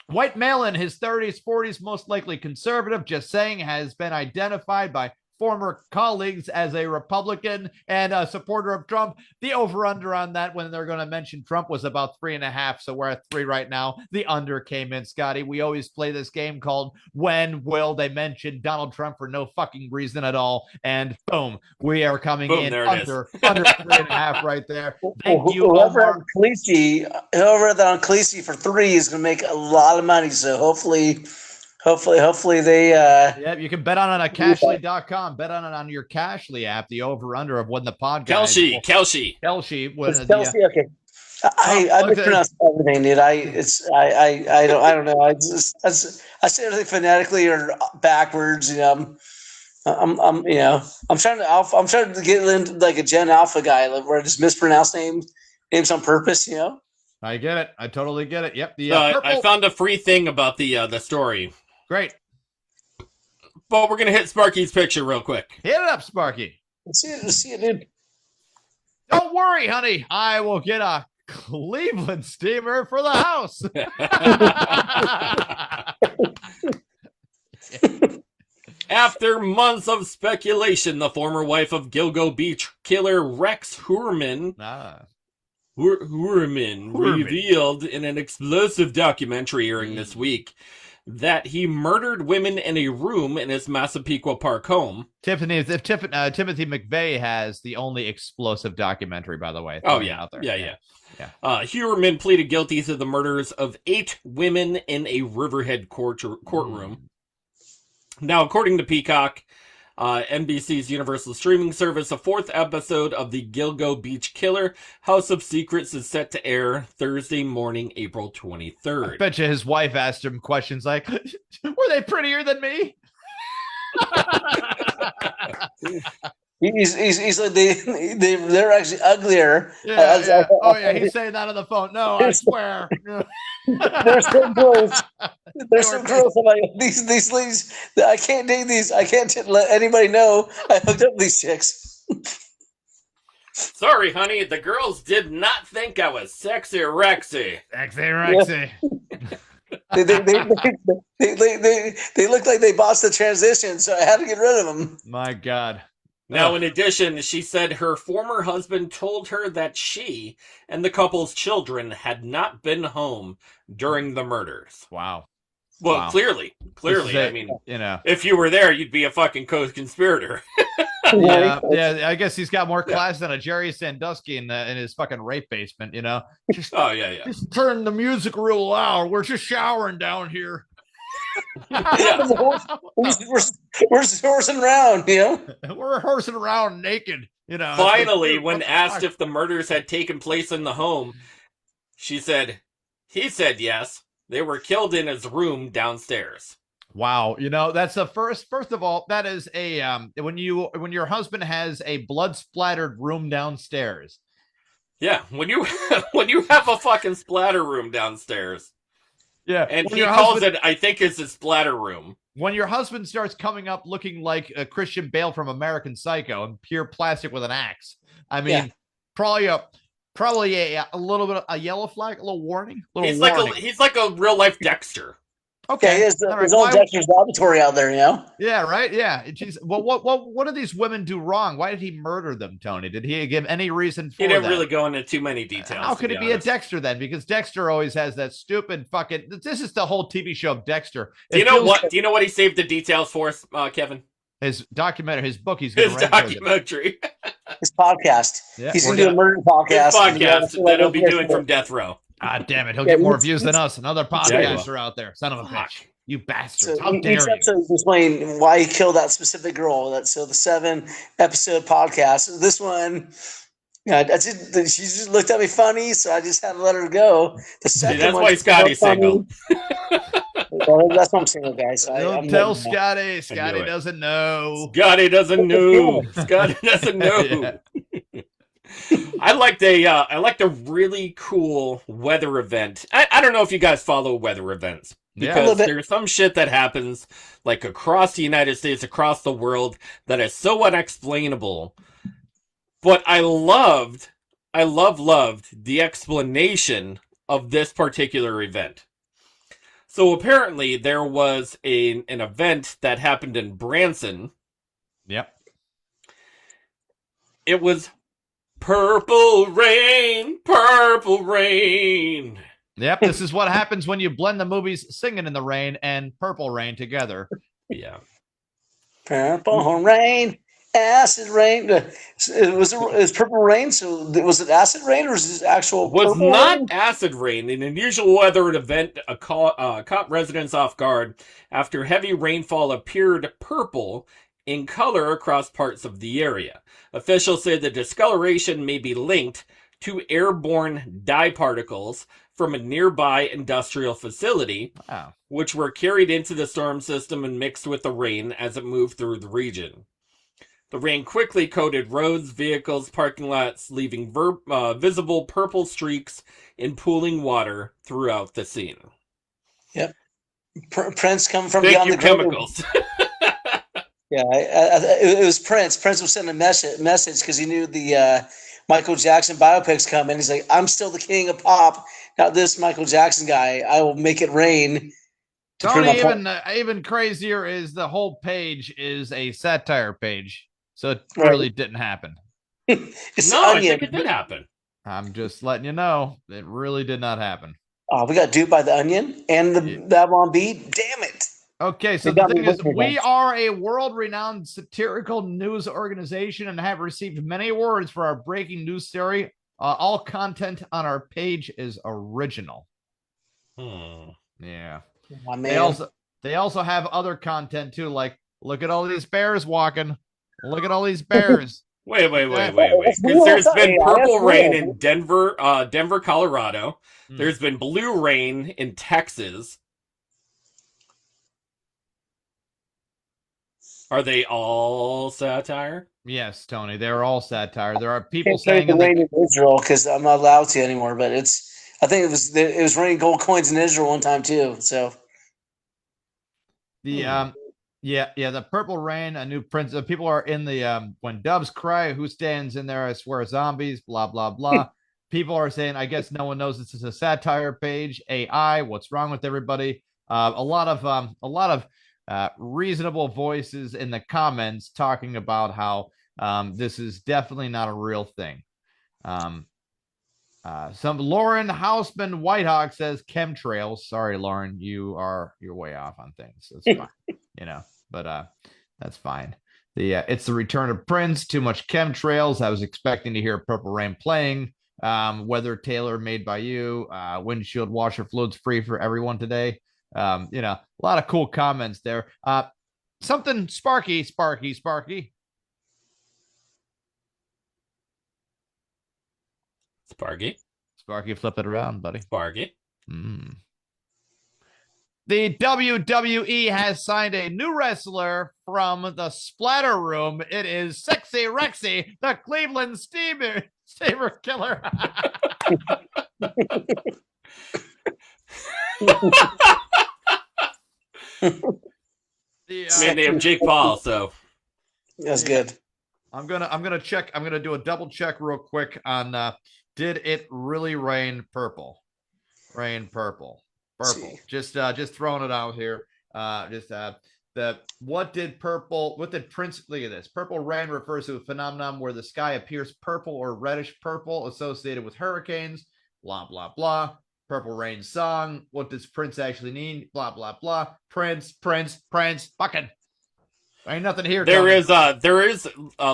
Speaker 2: White male in his 30s, 40s, most likely conservative, just saying, has been identified by former colleagues as a Republican and a supporter of Trump. The over-under on that when they're going to mention Trump was about 3.5. So we're at 3 right now. The under came in, Scotty. We always play this game called When Will They Mention Donald Trump for no fucking reason at all. And boom, we are coming in under 3.5 right there. Thank you,
Speaker 3: whoever
Speaker 2: Omar.
Speaker 3: on Khaleesi for 3 is going to make a lot of money. So hopefully they.
Speaker 2: Yeah, you can bet on it at Cashly.com. Bet on it on your Cashly app. The over/under of when the podcast.
Speaker 1: Kelsey.
Speaker 3: Kelsey. Okay. I mispronounce everything, dude. I don't know. I say everything phonetically or backwards. I'm trying to get into like a Gen Alpha guy where I just mispronounce names on purpose.
Speaker 2: I get it. I totally get it. Yep.
Speaker 1: I found a free thing about the story.
Speaker 2: Great.
Speaker 1: But we're gonna hit Sparky's picture real quick.
Speaker 2: Hit it up, Sparky.
Speaker 3: Let's see it, dude.
Speaker 2: Don't worry, honey. I will get a Cleveland steamer for the house.
Speaker 1: After months of speculation, the former wife of Gilgo Beach killer Rex Heuermann revealed in an explosive documentary airing this week that he murdered women in a room in his Massapequa Park home.
Speaker 2: Timothy McVeigh has the only explosive documentary, by the way.
Speaker 1: Oh, yeah. Out there. Yeah. Heuermann pleaded guilty to the murders of 8 women in a Riverhead courtroom. Now, according to Peacock, NBC's Universal streaming service, a 4th episode of the Gilgo Beach Killer House of Secrets is set to air Thursday morning, April 23rd.
Speaker 2: I bet you his wife asked him questions like, were they prettier than me?
Speaker 3: He's like they're actually uglier.
Speaker 2: Yeah. Oh yeah, he's saying that on the phone. No, I swear.
Speaker 3: There's some girls. I'm like, these ladies. I can't date these. I can't let anybody know I hooked up with these chicks.
Speaker 1: Sorry, honey. The girls did not think I was sexy Rexy.
Speaker 2: Sexy Rexy.
Speaker 3: They looked like they botched the transition, so I had to get rid of them.
Speaker 2: My God.
Speaker 1: Now, in addition, she said her former husband told her that she and the couple's children had not been home during the murders.
Speaker 2: Wow.
Speaker 1: Well,
Speaker 2: wow.
Speaker 1: Clearly. I mean,
Speaker 2: you
Speaker 1: if you were there, you'd be a fucking co-conspirator.
Speaker 2: Yeah. I guess he's got more class than a Jerry Sandusky in his fucking rape basement. Just turn the music real loud. We're just showering down here.
Speaker 3: We're horsing around,
Speaker 2: We're horsing around naked,
Speaker 1: Finally, when asked if the murders had taken place in the home, he said yes. They were killed in his room downstairs.
Speaker 2: Wow, that's the first of all, that is a when your husband has a blood splattered room downstairs.
Speaker 1: Yeah, when you have a fucking splatter room downstairs.
Speaker 2: Yeah,
Speaker 1: and he calls it, I think, it's a splatter room.
Speaker 2: When your husband starts coming up looking like a Christian Bale from American Psycho and pure plastic with an axe, I mean, probably a little bit of a yellow flag, a little warning.
Speaker 1: He's like a real life Dexter.
Speaker 3: Okay, he has his own Dexter's Laboratory out there,
Speaker 2: Yeah, right. Yeah. Jeez. Well, what did these women do wrong? Why did he murder them, Tony? Did he give any reason for that?
Speaker 1: He didn't really go into too many details.
Speaker 2: How could it be a Dexter then? Because Dexter always has that stupid fucking. This is the whole TV show of Dexter.
Speaker 1: Do you know what he saved the details for, Kevin?
Speaker 2: His documentary, his book. His
Speaker 1: documentary,
Speaker 3: his podcast.
Speaker 1: Yeah.
Speaker 3: He's going to do a murder podcast.
Speaker 1: His podcast that he'll be doing from death row.
Speaker 2: Ah, damn it. He'll get more views than us. Another podcaster out there. Son of a bitch. You bastards.
Speaker 3: So
Speaker 2: how dare you?
Speaker 3: He's explain why he killed that specific girl. So the 7-episode podcast. This one, she just looked at me funny, so I just had to let her go. The second
Speaker 1: that's why Scotty's single.
Speaker 3: Well, that's what I'm saying, guys.
Speaker 2: Don't tell Scotty. Scotty doesn't know.
Speaker 1: Scotty doesn't know. Scotty doesn't know. I liked a really cool weather event. I don't know if you guys follow weather events, because there's some shit that happens like across the United States, across the world, that is so unexplainable. But I loved the explanation of this particular event. So apparently there was an event that happened in Branson,
Speaker 2: Yep.
Speaker 1: It was purple rain, purple rain.
Speaker 2: Yep, this is what happens when you blend the movies Singing in the Rain and Purple Rain together.
Speaker 1: Yeah.
Speaker 3: Purple rain, acid rain. It was purple rain. So was it acid rain or was it actual?
Speaker 1: Was
Speaker 3: purple
Speaker 1: not
Speaker 3: rain?
Speaker 1: acid rain. An unusual weather event caught residents off guard after heavy rainfall appeared purple in color across parts of the area. Officials say the discoloration may be linked to airborne dye particles from a nearby industrial facility,
Speaker 2: Wow.
Speaker 1: which were carried into the storm system and mixed with the rain as it moved through the region. The rain quickly coated roads, vehicles, parking lots, leaving visible purple streaks in pooling water throughout the scene.
Speaker 3: Yep. Prince coming from
Speaker 1: Thank
Speaker 3: beyond
Speaker 1: you,
Speaker 3: the grave.
Speaker 1: chemicals.
Speaker 3: Yeah, it was Prince. Prince was sending a message because he knew the Michael Jackson biopic's coming. He's like, I'm still the king of pop. Not this Michael Jackson guy. I will make it rain.
Speaker 2: Tony, even crazier is the whole page is a satire page. So it really didn't happen.
Speaker 3: It's
Speaker 1: No, I
Speaker 3: Onion.
Speaker 1: think it did happen.
Speaker 2: I'm just letting you know. It really did not happen.
Speaker 3: Oh, we got duped by the Onion and the Babylon Bee. Damn it.
Speaker 2: Okay, so the thing is, we are a world-renowned satirical news organization and have received many awards for our breaking news story. All content on our page is original. Yeah.
Speaker 3: Oh, man.
Speaker 2: They also have other content too, like look at all these bears walking. Look at all these bears.
Speaker 1: Wait. Because there's been purple rain in Denver, Colorado. There's been blue rain in Texas. Are they all satire?
Speaker 2: Yes, Tony, they're all satire. There are people
Speaker 3: saying
Speaker 2: saying
Speaker 3: rain in Israel because I'm not allowed to anymore. But I think it was raining gold coins in Israel one time too. So
Speaker 2: the the purple rain, a new prince. People are in the when doves cry, who stands in there? I swear, zombies. Blah blah blah. People are saying, I guess no one knows this is a satire page. AI, what's wrong with everybody? A lot of reasonable voices in the comments talking about how this is definitely not a real thing. Some Lauren Hausman Whitehawk says chemtrails. Sorry, Lauren, you're way off on things. That's fine, but that's fine. It's the return of Prince. Too much chemtrails. I was expecting to hear Purple Rain playing. Weather tailor made by you. Windshield washer fluids free for everyone today. A lot of cool comments there. Something Sparky. Sparky, flip it around, buddy.
Speaker 1: Sparky.
Speaker 2: The WWE has signed a new wrestler from the Splatter Room. It is Sexy Rexy, the Cleveland Steamer Killer.
Speaker 1: Man named Jake Paul, so
Speaker 3: that's good.
Speaker 2: I'm gonna check. I'm gonna do a double check real quick on did it really rain purple? Rain purple. Just throwing it out here. What did Prince, look at this. Purple rain refers to a phenomenon where the sky appears purple or reddish purple associated with hurricanes, blah blah blah. Purple Rain song. What does Prince actually mean? Blah blah blah. Prince. Fucking. Ain't nothing here.
Speaker 1: There is a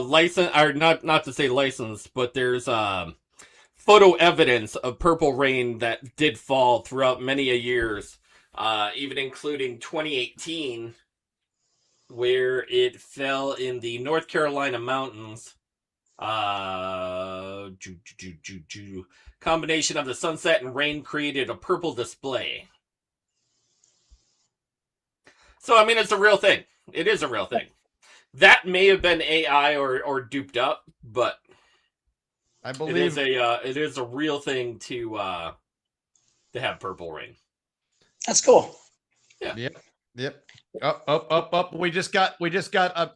Speaker 1: license, or not to say license, but there's photo evidence of Purple Rain that did fall throughout many a years, even including 2018, where it fell in the North Carolina mountains. Combination of the sunset and rain created a purple display. So, I mean, it's a real thing. It is a real thing. That may have been AI or duped up, but
Speaker 2: I believe
Speaker 1: it is a real thing to have purple rain.
Speaker 3: That's cool.
Speaker 2: Yeah. Yep. Up. We just got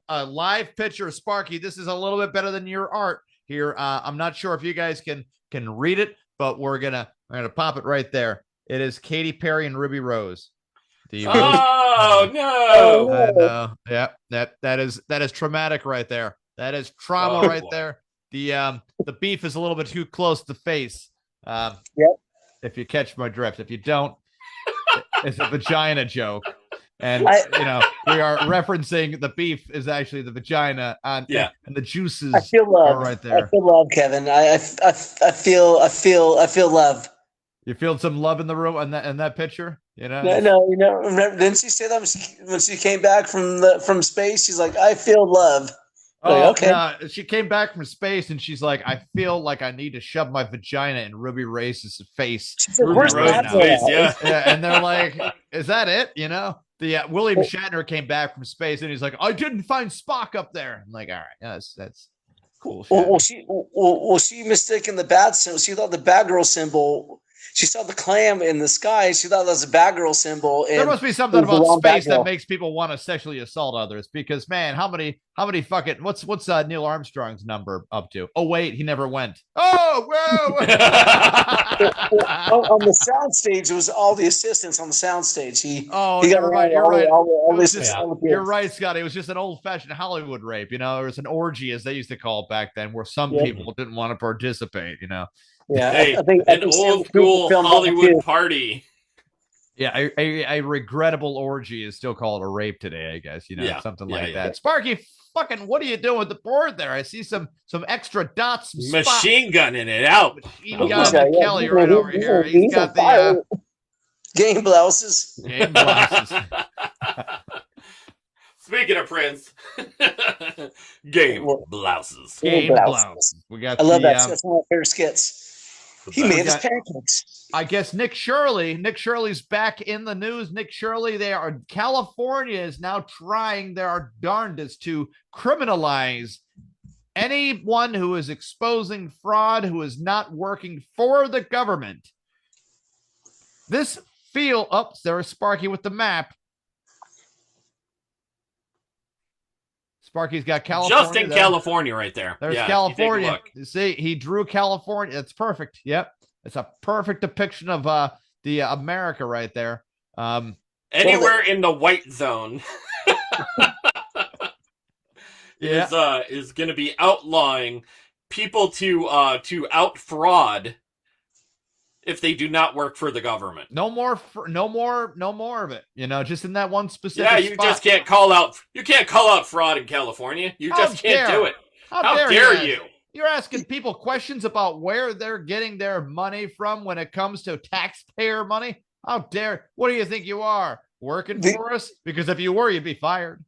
Speaker 2: a live picture of Sparky. This is a little bit better than your art here. I'm not sure if you guys can read it, but we're gonna pop it right there. It is Katy Perry and Ruby Rose.
Speaker 1: Oh no!
Speaker 2: I know. Yeah, that is traumatic right there. That is trauma right there. The beef is a little bit too close to the face. If you catch my drift. If you don't, it's a vagina joke. And we are referencing the beef is actually the vagina, and the juices are right there.
Speaker 3: I feel love, Kevin. I feel love.
Speaker 2: You feel some love in the room in that picture,
Speaker 3: No, remember, didn't she say that when she came back from space? She's like, I feel love. Okay.
Speaker 2: Yeah, she came back from space and she's like, I feel like I need to shove my vagina in Ruby Race's face.
Speaker 3: She's like, where's
Speaker 1: Rose's face? Yeah.
Speaker 2: And they're like, is that it? William Shatner came back from space and he's like, I didn't find Spock up there. I'm like, all right, that's cool.
Speaker 3: She mistaken the bad symbol. She thought the bad girl symbol. She saw the clam in the sky. She thought that was a bad girl symbol.
Speaker 2: There must be something about space that makes people want to sexually assault others. Because man, how many fucking what's Neil Armstrong's number up to? Oh wait, he never went. Oh whoa!
Speaker 3: On the soundstage, it was all the assistants on the soundstage.
Speaker 2: You're right.
Speaker 3: You're
Speaker 2: right, Scotty. It was just an old-fashioned Hollywood rape. It was an orgy, as they used to call it back then, where some people didn't want to participate.
Speaker 3: Yeah,
Speaker 1: hey, an old school Hollywood party.
Speaker 2: Yeah, a regrettable orgy is still called a rape today, I guess. Something like that. Sparky, fucking, what are you doing with the board there? I see some extra dots.
Speaker 1: Machine gunning it out.
Speaker 2: Machine gun Kelly right over here. He's got the
Speaker 3: game blouses.
Speaker 2: Game blouses.
Speaker 1: Speaking of Prince, game blouses.
Speaker 2: Game blouses. We got.
Speaker 3: I love that. That's one of my favorite skits. He made his pancakes.
Speaker 2: I guess Nick Shirley. Nick Shirley's back in the news. Nick Shirley, California is now trying their darndest to criminalize anyone who is exposing fraud, who is not working for the government. There's Sparky with the map. Sparky's got California.
Speaker 1: Just in California right there.
Speaker 2: There's California. You see, he drew California. That's perfect. Yep. It's a perfect depiction of the America right there.
Speaker 1: Anywhere in the white zone is going to be outlawing people to out fraud if they do not work for the government.
Speaker 2: No more of it. Just in that one specific spot.
Speaker 1: Just can't call out fraud in California. You just can't do it. How dare you?
Speaker 2: You're asking people questions about where they're getting their money from when it comes to taxpayer money? How dare? What do you think you are? Working for us? Because if you were, you'd be fired.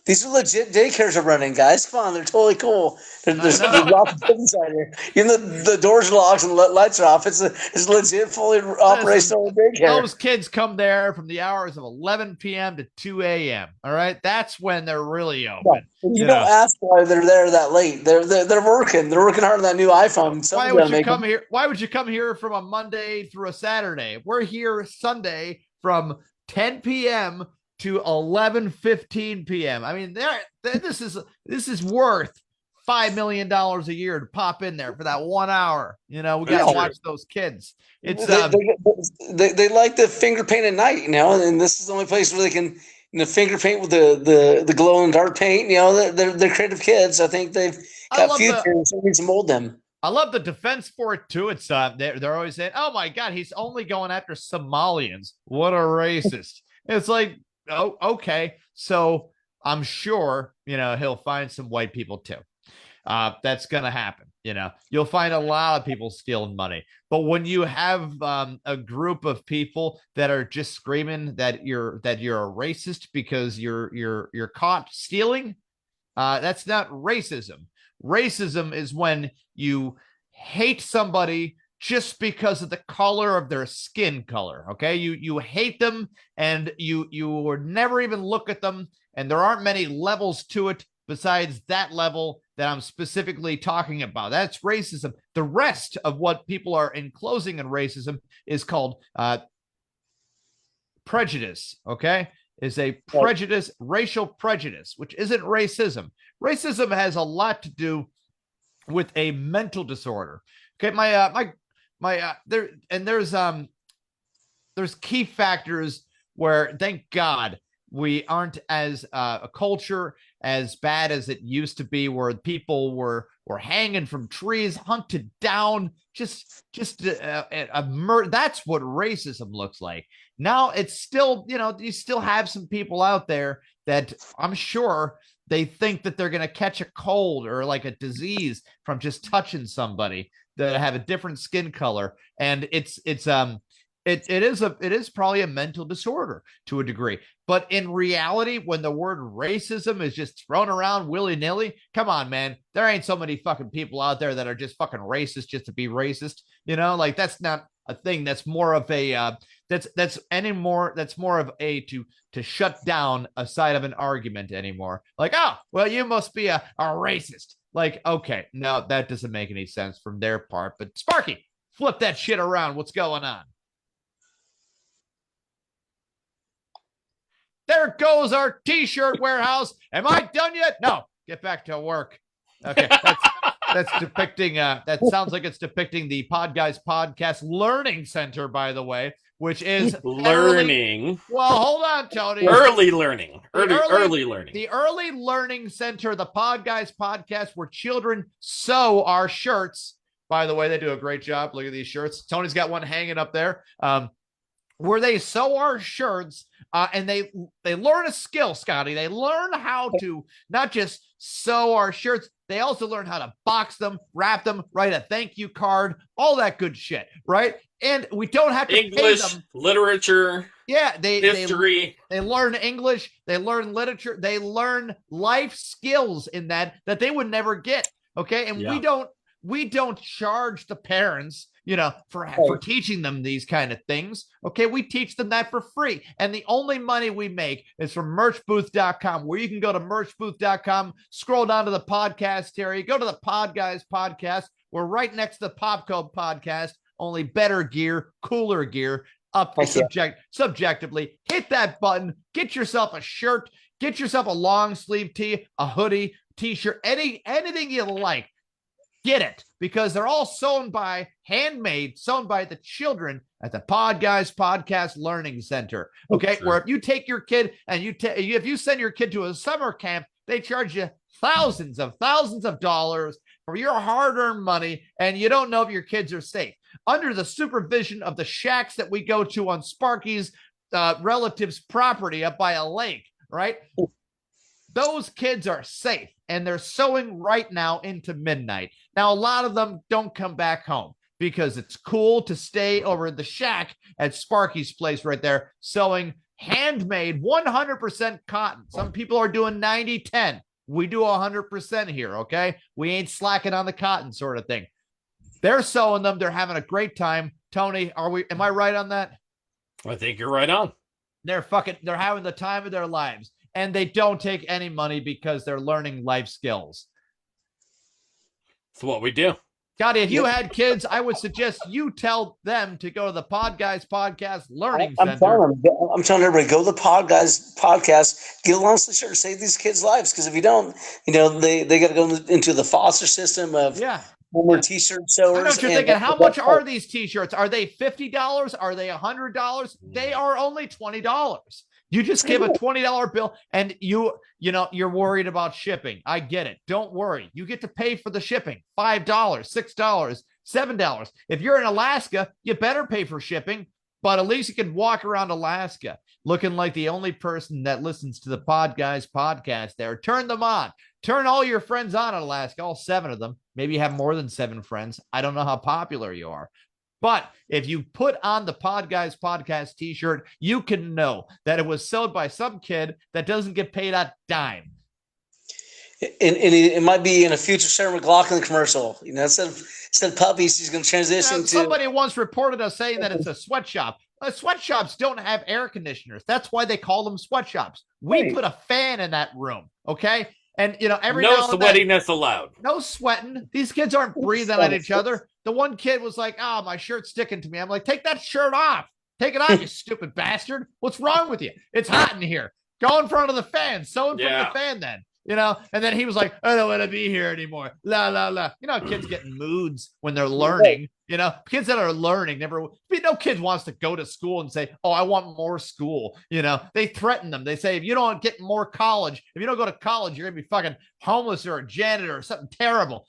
Speaker 3: These are legit daycares are running, guys. Come on, they're totally cool. There's lots of kids inside here. Even the doors are locked and the lights are off. It's legit, fully operational daycare.
Speaker 2: Those kids come there from the hours of 11 p.m. to 2 a.m. All right, that's when they're really open.
Speaker 3: No, you don't ask why they're there that late. They're working. They're working hard on that new iPhone.
Speaker 2: Why would you come here? Why would you come here from a Monday through a Saturday? We're here Sunday from 10 p.m. to 11:15 p.m. I mean, this is worth $5 million a year to pop in there for that 1 hour. We got to watch those kids. It's
Speaker 3: they like the finger paint at night, and this is the only place where they can finger paint with the glow in the dark paint. They're creative kids. I think they've got future, so we need to mold them.
Speaker 2: I love the defense for it too. It's they're always saying, "Oh my God, he's only going after Somalians. What a racist!" It's like, oh, okay. So I'm sure, he'll find some white people too. That's going to happen. You'll find a lot of people stealing money. But when you have a group of people that are just screaming that you're a racist because you're caught stealing, that's not racism. Racism is when you hate somebody just because of the color of their skin color. Okay. You hate them and you would never even look at them. And there aren't many levels to it besides that level that I'm specifically talking about. That's racism. The rest of what people are enclosing in racism is called prejudice. Okay. Is a prejudice, racial prejudice, which isn't racism. Racism has a lot to do with a mental disorder. Okay. There's key factors where, thank God, we aren't as a culture as bad as it used to be, where people were hanging from trees, hunted down, just that's what racism looks like. Now it's still, you still have some people out there that I'm sure they think that they're going to catch a cold or like a disease from just touching somebody that have a different skin color. And it is probably a mental disorder to a degree. But in reality, when the word racism is just thrown around willy-nilly, come on, man, there ain't so many fucking people out there that are just fucking racist just to be racist. Like that's not a thing. That's more of a that's more of a to shut down a side of an argument anymore. Like, oh, well, you must be a racist. Like, okay, no, that doesn't make any sense from their part. But Sparky, flip that shit around. What's going on? There goes our t-shirt warehouse. Am I done yet? No, get back to work. Okay, that's depicting. That sounds like it's depicting the Podguyz Podcast Learning Center, by the way, which is
Speaker 1: learning.
Speaker 2: Well, hold on, Tony.
Speaker 1: Early learning. Early learning.
Speaker 2: The Early Learning Center, the Podguyz Podcast, where children sew our shirts. By the way, they do a great job. Look at these shirts. Tony's got one hanging up there. Where they sew our shirts, and they learn a skill, Scotty. They learn how to not just sew our shirts, they also learn how to box them, wrap them, write a thank you card, all that good shit, right? And we don't have to
Speaker 1: English,
Speaker 2: pay them.
Speaker 1: Literature, history.
Speaker 2: They learn English, they learn literature, they learn life skills in that they would never get, okay? And we don't charge the parents for teaching them these kind of things. Okay, we teach them that for free. And the only money we make is from merchbooth.com, where you can go to merchbooth.com, scroll down to the podcast area, go to the Podguyz Podcast. We're right next to the Popcode Podcast, only better gear, cooler gear, subjectively. Hit that button, get yourself a shirt, get yourself a long sleeve tee, a hoodie, t-shirt, anything you like. Get it, because they're all handmade by the children at the Podguyz Podcast Learning Center. Okay, where if you take your kid and if you send your kid to a summer camp, they charge you thousands of dollars for your hard-earned money, and you don't know if your kids are safe. Under the supervision of the shacks that we go to on Sparky's relatives' property up by a lake, right? Those kids are safe, and they're sewing right now into midnight. Now, a lot of them don't come back home because it's cool to stay over at the shack at Sparky's place right there, sewing handmade 100% cotton. Some people are doing 90-10. We do 100% here, okay? We ain't slacking on the cotton sort of thing. They're sewing them. They're having a great time. Tony, am I right on that?
Speaker 1: I think you're right on.
Speaker 2: They're having the time of their lives. And they don't take any money because they're learning life skills.
Speaker 1: It's what we do.
Speaker 2: Scotty, if you had kids, I would suggest you tell them to go to the Podguyz Podcast Learning Center.
Speaker 3: I'm telling everybody, go to the Podguyz Podcast, get a long sleeve shirt, save these kids' lives. Because if you don't, they got to go into the foster system of former t-shirt sewers.
Speaker 2: I know what you're thinking. How much are these t-shirts? Are they $50? Are they $100? They are only $20. You just give a $20 bill and you're worried about shipping. I get it. Don't worry. You get to pay for the shipping. $5, $6, $7. If you're in Alaska, you better pay for shipping, but at least you can walk around Alaska looking like the only person that listens to the Podguyz Podcast there. Turn them on. Turn all your friends on in Alaska, all 7 of them. Maybe you have more than 7 friends. I don't know how popular you are. But if you put on the Podguyz Podcast t-shirt, you can know that it was sewed by some kid that doesn't get paid a dime.
Speaker 3: And it might be in a future Sarah McLachlan commercial. Instead of puppies, he's going to transition to...
Speaker 2: Somebody once reported us saying that it's a sweatshop. Sweatshops don't have air conditioners. That's why they call them sweatshops. We put a fan in that room, okay? And, every
Speaker 1: no
Speaker 2: now and
Speaker 1: sweatiness allowed.
Speaker 2: No sweating. These kids aren't breathing at each other. The one kid was like, oh, my shirt's sticking to me. I'm like, take that shirt off. Take it off, you stupid bastard. What's wrong with you? It's hot in here. Go in front of the fan. Sew in front of the fan then. And then he was like, I don't want to be here anymore. La, la, la. Kids get in moods when they're learning, kids that are learning no kid wants to go to school and say, oh, I want more school. They threaten them. They say, if you don't get more college, if you don't go to college, you're going to be fucking homeless or a janitor or something terrible.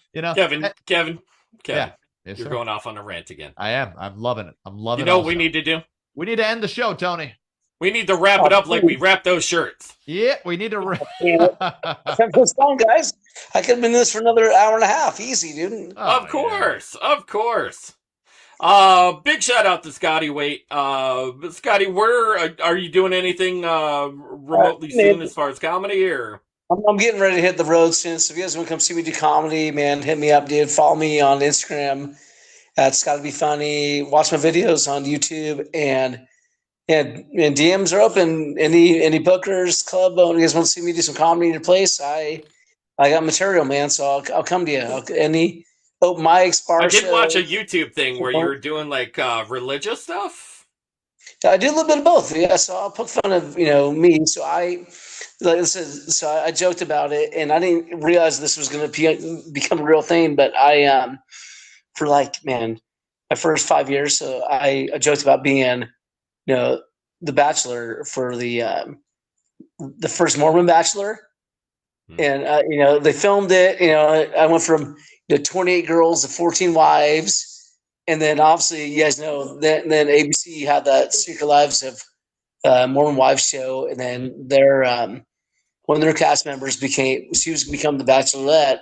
Speaker 1: Kevin.
Speaker 2: Yeah. Yes,
Speaker 1: you're going off on a rant again.
Speaker 2: I am. I'm loving it. I'm loving it.
Speaker 1: You know what we need to do?
Speaker 2: We need to end the show, Tony.
Speaker 1: We need to wrap it up like we wrap those shirts.
Speaker 2: Yeah, we need to wrap.
Speaker 3: It's fun, guys. I could have been in this for another hour and a half. Easy, dude.
Speaker 1: Of course. Big shout out to Scotty Waite. Scotty, where are you doing anything remotely soon as far as comedy or?
Speaker 3: I'm getting ready to hit the road soon. So if you guys want to come see me do comedy, man, hit me up, dude. Follow me on Instagram. It's got to be funny. Watch my videos on YouTube and DMs are open. Any bookers, club, you guys want to see me do some comedy in your place? I got material, man. So I'll come to you. Any open mics, bar
Speaker 1: I did
Speaker 3: shows.
Speaker 1: watch a YouTube thing where you were doing like religious stuff.
Speaker 3: I do a little bit of both. Yeah. So I'll poke fun of me. So I joked about it, and I didn't realize this was going to become a real thing. But for my first 5 years, so I joked about being, the Bachelor for the first Mormon Bachelor, and they filmed it. I went from 28 girls to 14 wives, and then obviously you guys know that. Then ABC had that Secret Lives of Mormon Wives show, and then their one of their cast members became the Bachelorette,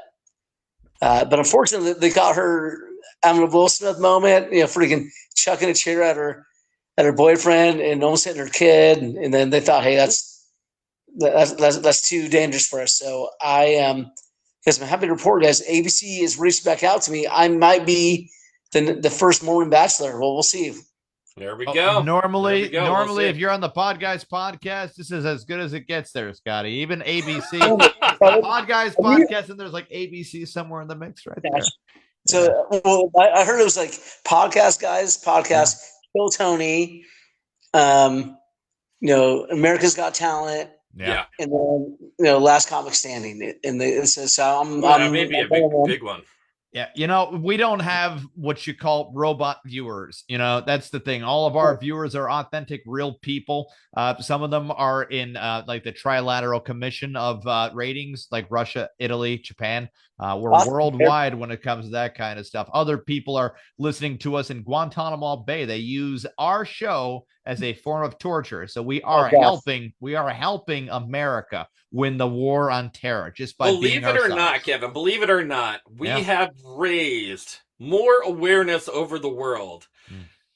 Speaker 3: but unfortunately they got her having a Will Smith moment, freaking chucking a chair at her boyfriend and almost hitting her kid, and then they thought, hey, that's too dangerous for us. So because I'm happy to report, guys, ABC has reached back out to me. I might be the first Mormon Bachelor. Well, we'll see.
Speaker 1: There we go.
Speaker 2: Normally, if you're on the Podguyz Podcast, this is as good as it gets there, Scotty. Even ABC, Podguyz Podcast, and there's like ABC somewhere in the mix right there.
Speaker 3: So, I heard it was like podcast guys, Kill Tony, America's Got Talent,
Speaker 1: and
Speaker 3: then Last Comic Standing. And so I'm
Speaker 1: maybe a big one.
Speaker 2: Yeah, we don't have what you call robot viewers. That's the thing. All of our viewers are authentic, real people. Some of them are in like the Trilateral Commission of ratings, like Russia, Italy, Japan. We're worldwide when it comes to that kind of stuff. Other people are listening to us in Guantanamo Bay. They use our show as a form of torture. So we are helping America win the war on terror just by
Speaker 1: believe it or not, Kevin. Believe it or not, we have raised more awareness over the world.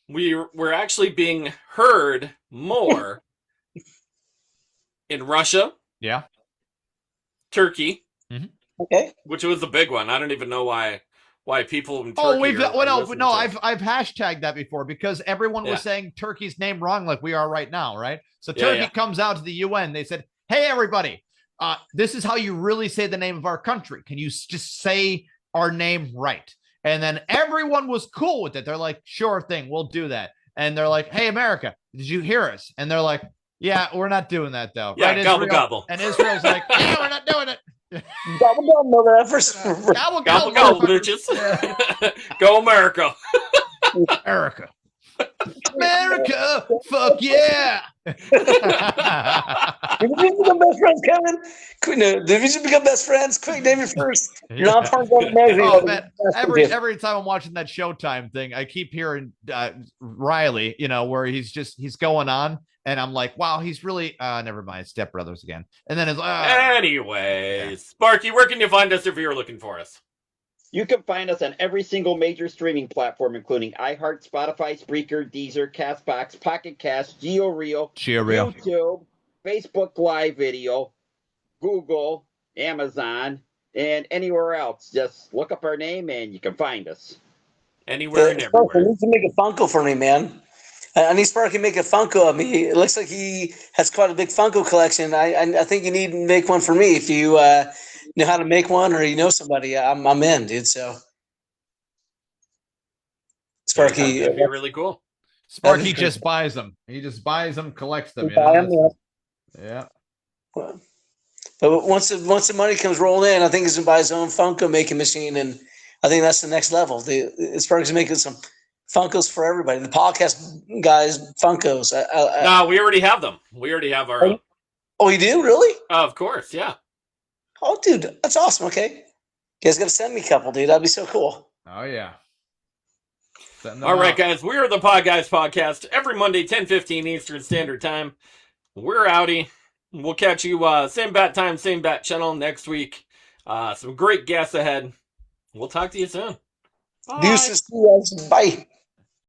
Speaker 1: We're actually being heard more in Russia, Turkey, which was the big one. I don't even know why people in Turkey.
Speaker 2: I've hashtagged that before because everyone was saying Turkey's name wrong, like we are right now, right? So Turkey comes out to the UN. They said, "Hey, everybody, this is how you really say the name of our country. Can you just say our name right?" And then everyone was cool with it. They're like, "Sure thing, we'll do that." And they're like, "Hey, America, did you hear us?" And they're like, "Yeah, we're not doing that though."
Speaker 1: Yeah,
Speaker 2: right,
Speaker 1: gobble gobble.
Speaker 2: And Israel's like, "Yeah, we're not doing it."
Speaker 3: Gobble gobble,
Speaker 1: gobble gobble, bitches. Go America.
Speaker 2: America, fuck yeah.
Speaker 3: Did we become best friends, Kevin? Did we just become best friends? Quick, name it first. You're not part of the magazine.
Speaker 2: Oh, man. Every time I'm watching that Showtime thing, I keep hearing Riley, where he's going on. And I'm like, wow, he's really, never mind, Step Brothers again. And then it's
Speaker 1: anyways, Sparky, where can you find us if you're looking for us?
Speaker 5: You can find us on every single major streaming platform, including iHeart, Spotify, Spreaker, Deezer, Castbox, Pocket Cast, GeoReel, YouTube, Facebook Live Video, Google, Amazon, and anywhere else. Just look up our name and you can find us.
Speaker 1: Anywhere and everywhere.
Speaker 3: I need to make a Funko for me, man. I need Sparky to make a Funko of me. It looks like he has quite a big Funko collection. I think you need to make one for me if you know how to make one or you know somebody. I'm in, dude. So Sparky,
Speaker 1: that'd be really cool.
Speaker 2: Sparky just buys them. He just buys them, collects them.
Speaker 3: Yeah. But once the money comes rolling in, I think he's gonna buy his own Funko making machine, and I think that's the next level. Sparks making some Funkos for everybody. The podcast guys, Funkos.
Speaker 1: No, we already have them. We already have our own.
Speaker 3: Oh, you do? Really?
Speaker 1: Of course, yeah.
Speaker 3: Oh, dude, that's awesome. Okay. You guys got to send me a couple, dude. That'd be so cool.
Speaker 2: Oh, yeah.
Speaker 1: All right, guys. We are the Podguyz Podcast every Monday, 10:15 Eastern Standard Time. We're outie. We'll catch you same bat time, same bat channel next week. Some great guests ahead. We'll talk to you soon. Bye.
Speaker 3: Deuces. Bye.